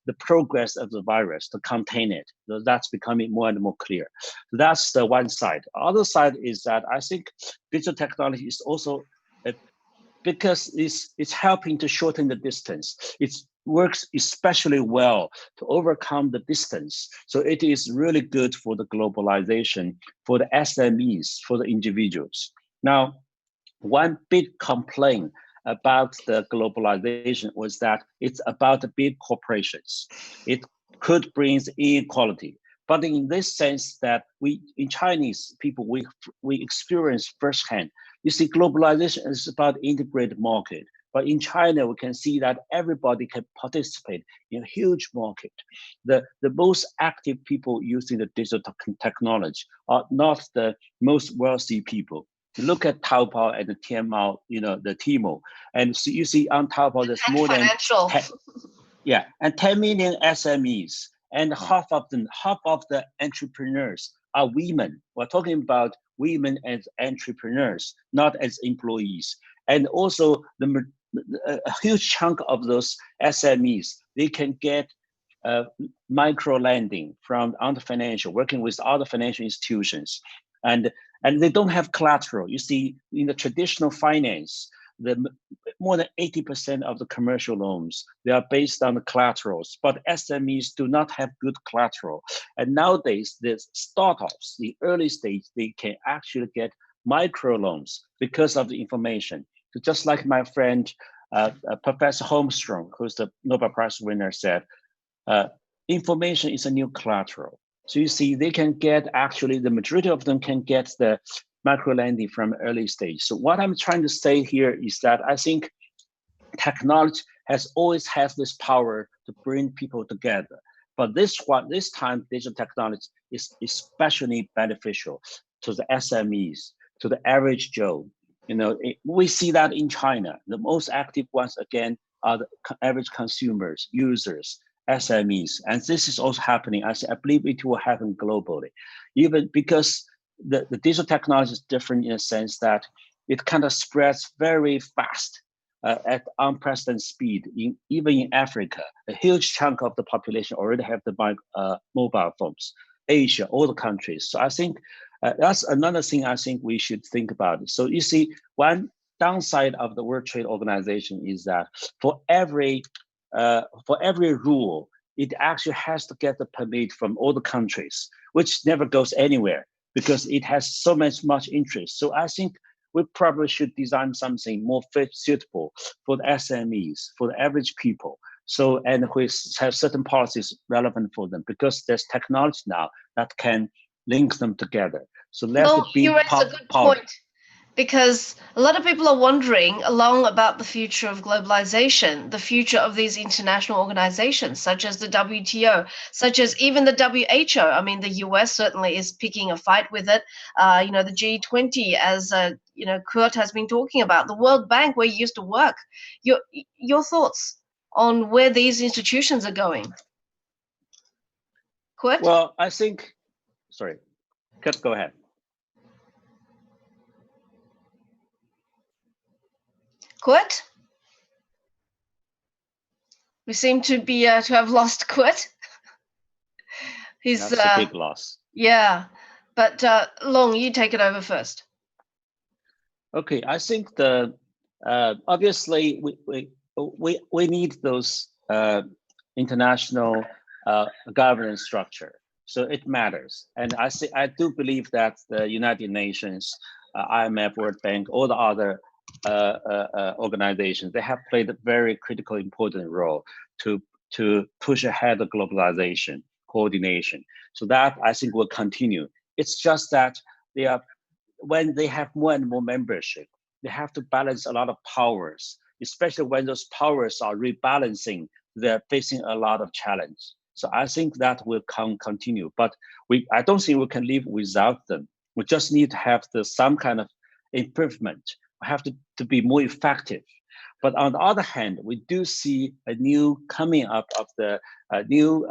the progress of the virus, to contain it. So that's becoming more and more clear. So that's the one side. The other side is that I think digital technology is also because it's helping to shorten the distance. It works especially well to overcome the distance. So it is really good for the globalization, for the SMEs, for the individuals. Now, one big complaint about the globalization was that it's about the big corporations. It could bring inequality. But in this sense that in Chinese people, we experience firsthand. You see, globalization is about integrated market. But in China, we can see that everybody can participate in a huge market. The most active people using the digital technology are not the most wealthy people. You look at Taobao and the Tianmao, the Tmall, and so you see on Taobao there's more than 10 million SMEs, and half of the entrepreneurs are women. We're talking about women as entrepreneurs, not as employees. And also a huge chunk of those SMEs, they can get micro lending from other financial, working with other financial institutions. And they don't have collateral. You see, in the traditional finance, more than 80% of the commercial loans, they are based on the collaterals, but SMEs do not have good collateral. And nowadays, the startups, the early stage, they can actually get micro loans because of the information. So just like my friend, Professor Holmstrom, who's the Nobel Prize winner, said, information is a new collateral. So you see, they can get, actually, the majority of them can get the micro lending from early stage. So what I'm trying to say here is that I think technology has always had this power to bring people together. But this time, digital technology is especially beneficial to the SMEs, to the average Joe. We see that in China. The most active ones, again, are the average consumers, users, SMEs. And this is also happening. I believe it will happen globally, even because the digital technology is different in a sense that it kind of spreads very fast at unprecedented speed. Even in Africa, a huge chunk of the population already have the mobile phones. Asia, all the countries. So I think that's another thing I think we should think about. So you see, one downside of the World Trade Organization is that for every rule, it actually has to get the permit from all the countries, which never goes anywhere because it has so much interest. So I think we probably should design something more suitable for the SMEs, for the average people. So, and we have certain policies relevant for them because there's technology now that can link them together. So let it be you raise a good point, because a lot of people are wondering along about the future of globalization, the future of these international organizations, such as the WTO, such as even the WHO. I mean, the US certainly is picking a fight with it. The G20, as Kurt has been talking about, the World Bank, where you used to work. Your thoughts on where these institutions are going? Kurt? Well, I think, sorry, Kurt, go ahead. Kurt? We seem to be to have lost Kurt. That's a big loss. Yeah, but Long, you take it over first. Okay, I think obviously we need those international governance structure. So it matters, and I do believe that the United Nations, IMF, World Bank, all the other organizations, they have played a very critical, important role to push ahead the globalization coordination. So that I think will continue. It's just that when they have more and more membership, they have to balance a lot of powers, especially when those powers are rebalancing, they're facing a lot of challenge. So I think that will continue, but I don't think we can live without them. We just need to have some kind of improvement. We have to be more effective. But on the other hand, we do see a new coming up of the new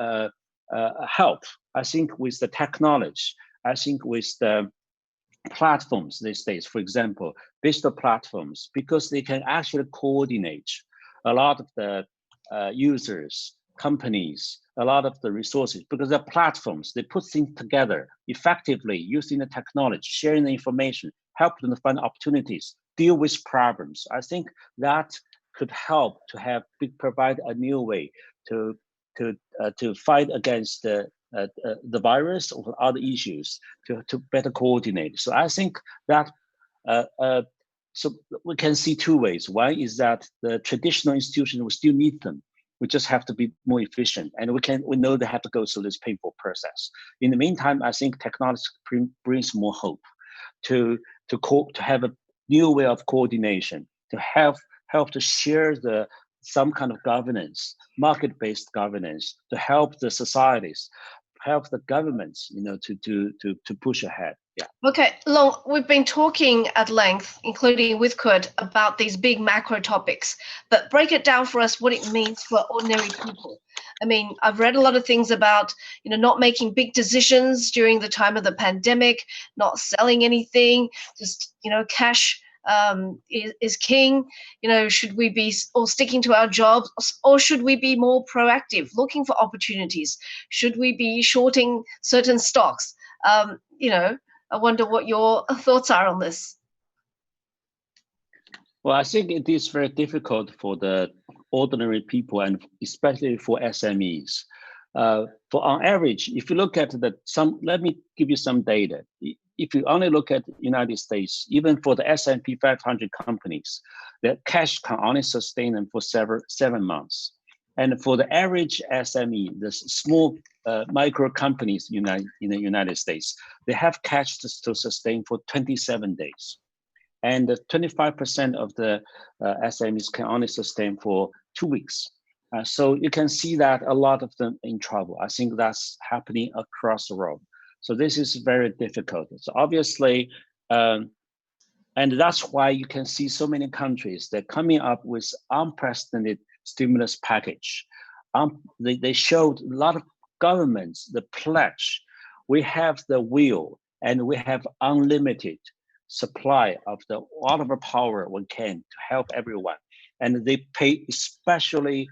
help. I think with the technology, I think with the platforms these days, for example, digital platforms, because they can actually coordinate a lot of the users, companies, a lot of the resources, because they're platforms, they put things together effectively using the technology, sharing the information, help them to find opportunities, deal with problems. I think that could help to provide a new way to fight against the virus or other issues, to better coordinate. So I think that so we can see two ways. One is that the traditional institutions, we still need them. We just have to be more efficient, and we know they have to go through this painful process. In the meantime, I think technology brings more hope to have a new way of coordination, to help to share some kind of governance, market-based governance, to help the societies, help the governments, to push ahead. Yeah. Okay, Long, we've been talking at length, including with Kurt, about these big macro topics, but break it down for us what it means for ordinary people. I mean, I've read a lot of things about, not making big decisions during the time of the pandemic, not selling anything, just, cash is king. Should we be all sticking to our jobs, or should we be more proactive, looking for opportunities? Should we be shorting certain stocks? I wonder what your thoughts are on this. Well, I think it is very difficult for the ordinary people, and especially for SMEs. For on average, if you look at let me give you some data. If you only look at the United States, even for the S&P 500 companies, the cash can only sustain them for 7 months. And for the average SME, the small micro companies in the United States, they have cash to sustain for 27 days. And 25% of the SMEs can only sustain for 2 weeks. So you can see that a lot of them in trouble. I think that's happening across the world. So this is very difficult. So obviously, and that's why you can see so many countries, they're coming up with unprecedented stimulus package. They showed a lot of governments the pledge. We have the will and we have unlimited supply of the whatever power we can to help everyone. And they pay especially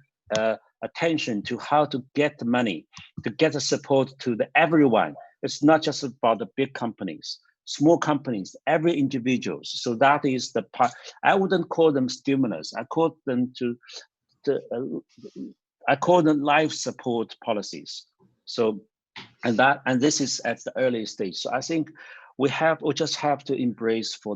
attention to how to get the money, to get the support to the everyone. It's not just about the big companies, small companies, every individual. So that is the part. I wouldn't call them stimulus. I call them I call them life support policies. So, and this is at the early stage. So I think we just have to embrace for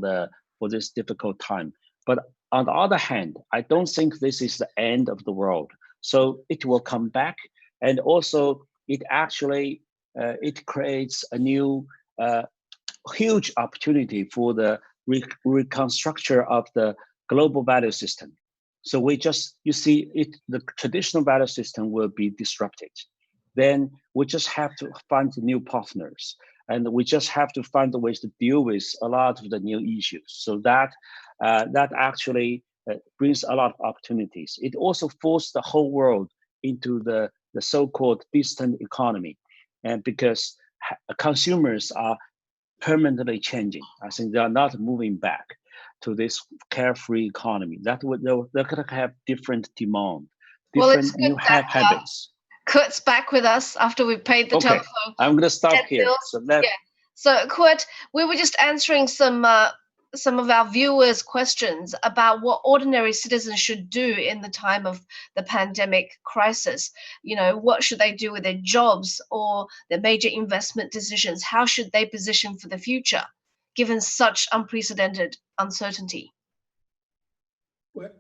this difficult time. But on the other hand, I don't think this is the end of the world. So it will come back, and also it actually it creates a new huge opportunity for the reconstruction of the global value system. So you see the traditional value system will be disrupted. Then we just have to find new partners, and we just have to find the ways to deal with a lot of the new issues. So that actually brings a lot of opportunities. It also forced the whole world into the so-called distant economy, and because consumers are permanently changing. I think they are not moving back to this carefree economy. They're going to have different demand, different new habits. Kurt's back with us after we paid the telephone. I'm going to stop here. So Kurt, we were just answering some of our viewers' questions about what ordinary citizens should do in the time of the pandemic crisis. You know, what should they do with their jobs or their major investment decisions? How should they position for the future, given such unprecedented uncertainty? Well,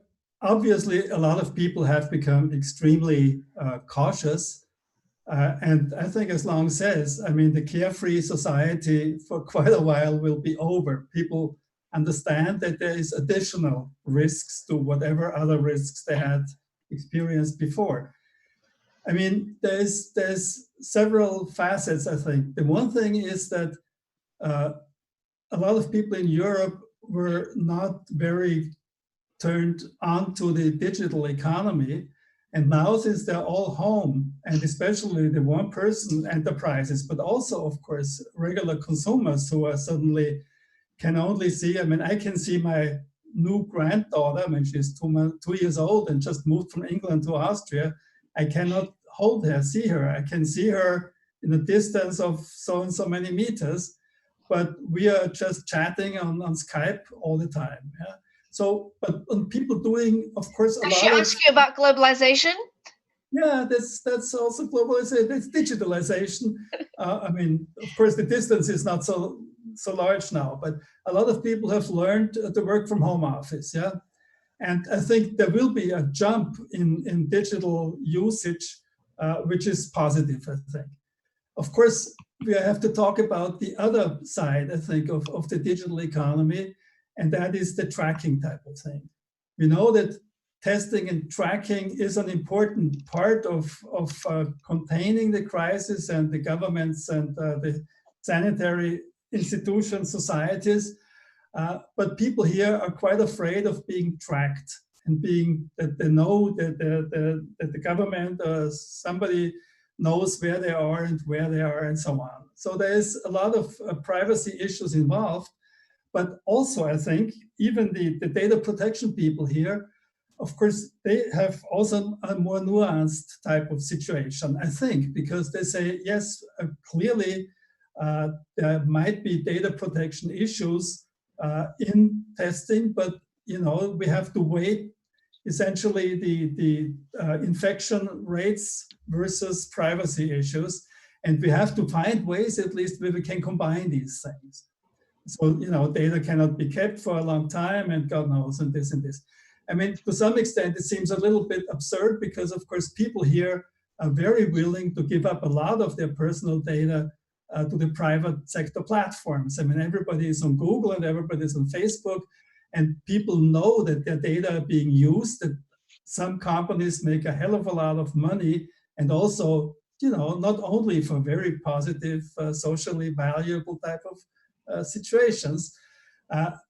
obviously, a lot of people have become extremely cautious. And I think, as Long says, I mean, the carefree society for quite a while will be over. People understand that there is additional risks to whatever other risks they had experienced before. I mean, there's several facets, I think. The one thing is that a lot of people in Europe were not very turned on to the digital economy. And now, since they're all home, and especially the one-person enterprises, but also, of course, regular consumers who are suddenly can only see, I mean, I can see my new granddaughter, I mean, she's 2 years old and just moved from England to Austria. I cannot hold her, see her. I can see her in a distance of so and so many meters, but we are just chatting on Skype all the time. Yeah? So, but people doing, of course, a lot of... Does she ask you about globalization? Yeah, that's also globalization. That's digitalization. I mean, of course, the distance is not so large now, but a lot of people have learned to work from home office. Yeah, and I think there will be a jump in digital usage, which is positive, I think. Of course, we have to talk about the other side, I think, of the digital economy, and that is the tracking type of thing. We know that testing and tracking is an important part of containing the crisis, and the governments and the sanitary institutions, societies. But people here are quite afraid of being tracked and that they know that the government or somebody knows where they are and so on. So there's a lot of privacy issues involved. But also, I think, even the data protection people here, of course, they have also a more nuanced type of situation, I think, because they say, yes, clearly there might be data protection issues in testing, but we have to weigh essentially the infection rates versus privacy issues, and we have to find ways, at least, where we can combine these things. So, data cannot be kept for a long time, and God knows, and this and this. I mean, to some extent, it seems a little bit absurd because, of course, people here are very willing to give up a lot of their personal data to the private sector platforms. I mean, everybody is on Google and everybody is on Facebook, and people know that their data are being used, that some companies make a hell of a lot of money, and also, not only for very positive, socially valuable type of situations,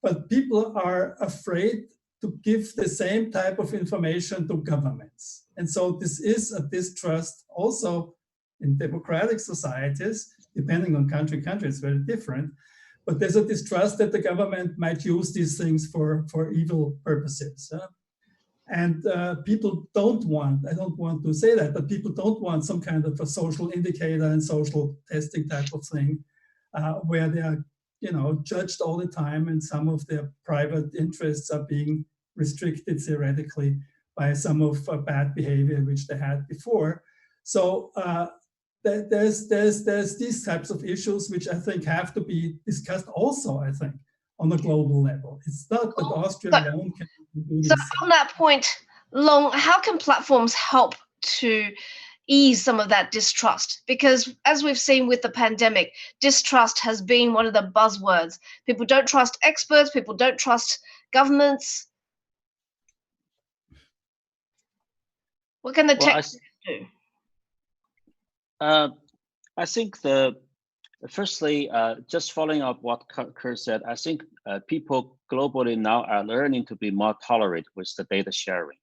but people are afraid to give the same type of information to governments. And so this is a distrust also in democratic societies, depending on country, it's very different. But there's a distrust that the government might use these things for evil purposes. And people don't want, I don't want to say that, but people don't want some kind of a social indicator and social testing type of thing where they are, judged all the time, and some of their private interests are being restricted theoretically by some of bad behavior which they had before. So there's these types of issues which I think have to be discussed also, I think, on a global level. It's not that Austria alone can do this. So on that point, Long, how can platforms help to ease some of that distrust? Because as we've seen with the pandemic, distrust has been one of the buzzwords. People don't trust experts, people don't trust governments. What can the tech do? I think firstly, just following up what Kurt said, I think people globally now are learning to be more tolerant with the data sharing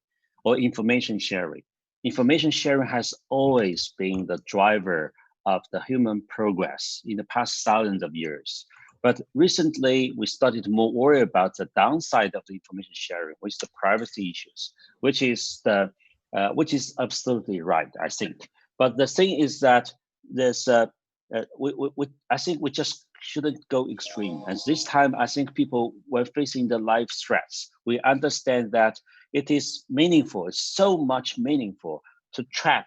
or information sharing. Information sharing has always been the driver of the human progress in the past thousands of years. But recently, we started to more worry about the downside of the information sharing, which is the privacy issues, which is absolutely right, I think. But the thing is that there's I think we just shouldn't go extreme. And this time, I think people were facing the life threats. We understand that it is meaningful. It's so much meaningful to track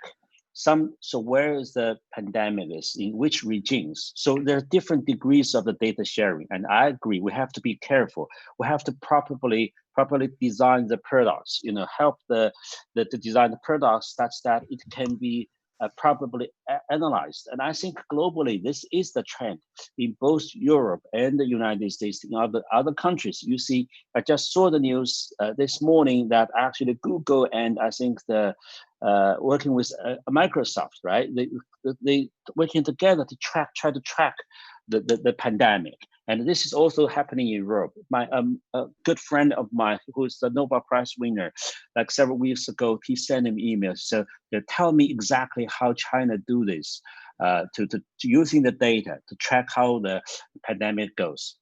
so where is the pandemic is, in which regions. So there are different degrees of the data sharing. And I agree, we have to be careful. We have to properly design the products, help the design the products such that it can be probably analyzed. And I think globally, this is the trend in both Europe and the United States, in other countries. You see, I just saw the news this morning that actually Google and I think working with Microsoft, right? They working together to try to track the pandemic. And this is also happening in Europe. My a good friend of mine, who is the Nobel Prize winner, like several weeks ago, he sent an email. So they tell me exactly how China do this, to using the data to track how the pandemic goes.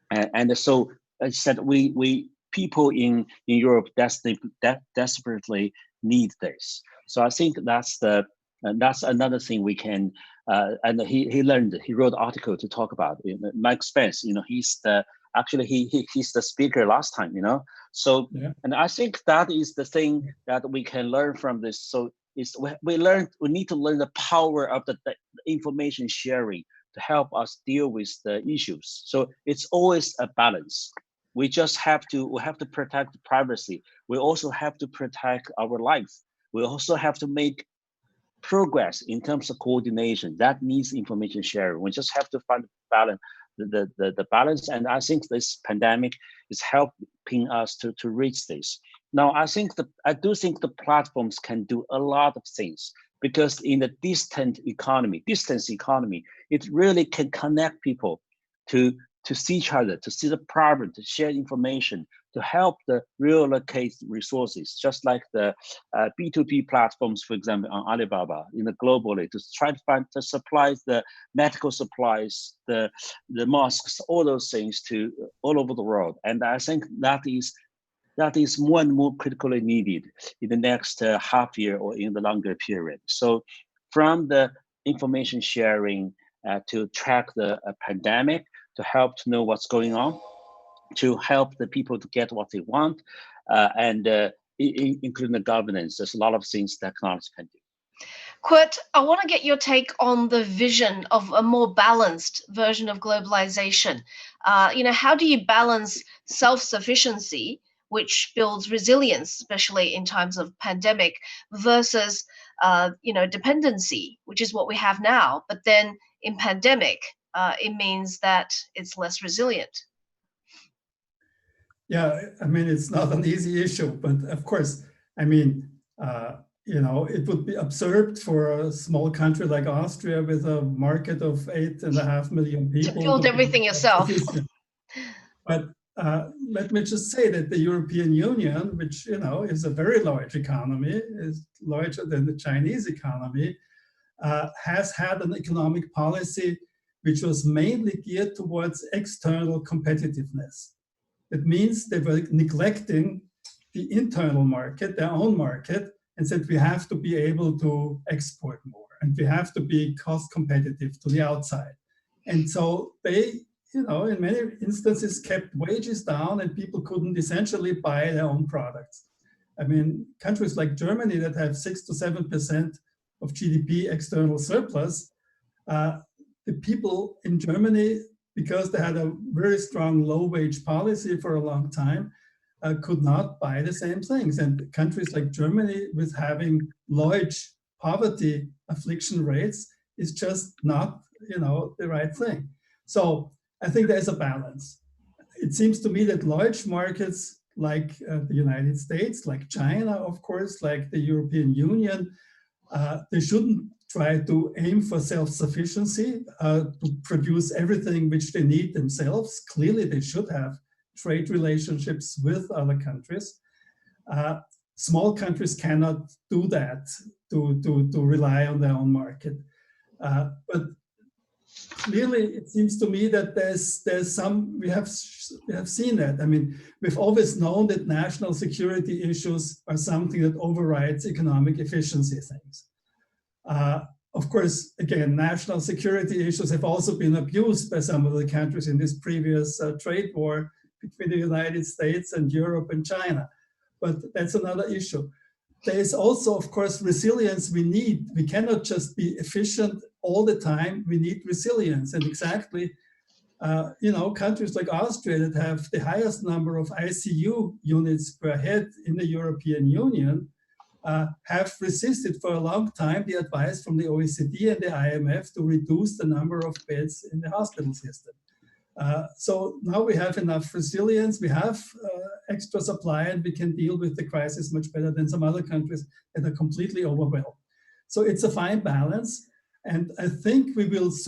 And so I said, we people in Europe desperately need this. So I think that's another thing we can. And he wrote an article to talk about it. Mike Spence, he's he's the speaker last time, So yeah. And I think that is the thing that we can learn from this. So we need to learn the power of the information sharing to help us deal with the issues. So it's always a balance. We have to protect privacy. We also have to protect our life. We also have to make progress in terms of coordination. That needs information sharing. We just have to find the balance. And I think this pandemic is helping us to reach this. Now, I do think the platforms can do a lot of things, because in the distance economy, it really can connect people to see each other, to see the problem, to share information, to help the relocate resources, just like the B2B platforms, for example, on Alibaba, globally, to try to find the supplies, the medical supplies, the mosques, all those things to all over the world. And I think that is more and more critically needed in the next half year or in the longer period. So from the information sharing to track the pandemic, to help to know what's going on, to help the people to get what they want, and including the governance. There's a lot of things technology can do. Kurt, I want to get your take on the vision of a more balanced version of globalization. How do you balance self-sufficiency, which builds resilience, especially in times of pandemic, versus dependency, which is what we have now. But then in pandemic, it means that it's less resilient. Yeah, I mean, it's not an easy issue, but of course, I mean, it would be absurd for a small country like Austria with a market of 8.5 million To people build to be everything yourself. self-sufficient. But let me just say that the European Union, which is a very large economy, is larger than the Chinese economy, has had an economic policy which was mainly geared towards external competitiveness. It means they were neglecting the internal market, their own market, and said we have to be able to export more and we have to be cost competitive to the outside. And so they, in many instances kept wages down and people couldn't essentially buy their own products. I mean, countries like Germany that have 6 to 7% of GDP external surplus, the people in Germany, because they had a very strong low wage policy for a long time, could not buy the same things. And countries like Germany, with having large poverty affliction rates, is just not, the right thing. So I think there's a balance. It seems to me that large markets like the United States, like China, of course, like the European Union, they shouldn't try to aim for self-sufficiency, to produce everything which they need themselves. Clearly, they should have trade relationships with other countries. Small countries cannot do that, to rely on their own market. But clearly, it seems to me that there's some, we have seen that. I mean, we've always known that national security issues are something that overrides economic efficiency things. Of course, again, national security issues have also been abused by some of the countries in this previous trade war between the United States and Europe and China. But that's another issue. There is also, of course, resilience we need. We cannot just be efficient all the time. We need resilience. And exactly, countries like Austria that have the highest number of ICU units per head in the European Union have resisted for a long time the advice from the OECD and the IMF to reduce the number of beds in the hospital system. So now we have enough resilience, we have extra supply, and we can deal with the crisis much better than some other countries that are completely overwhelmed. So it's a fine balance, and I think we will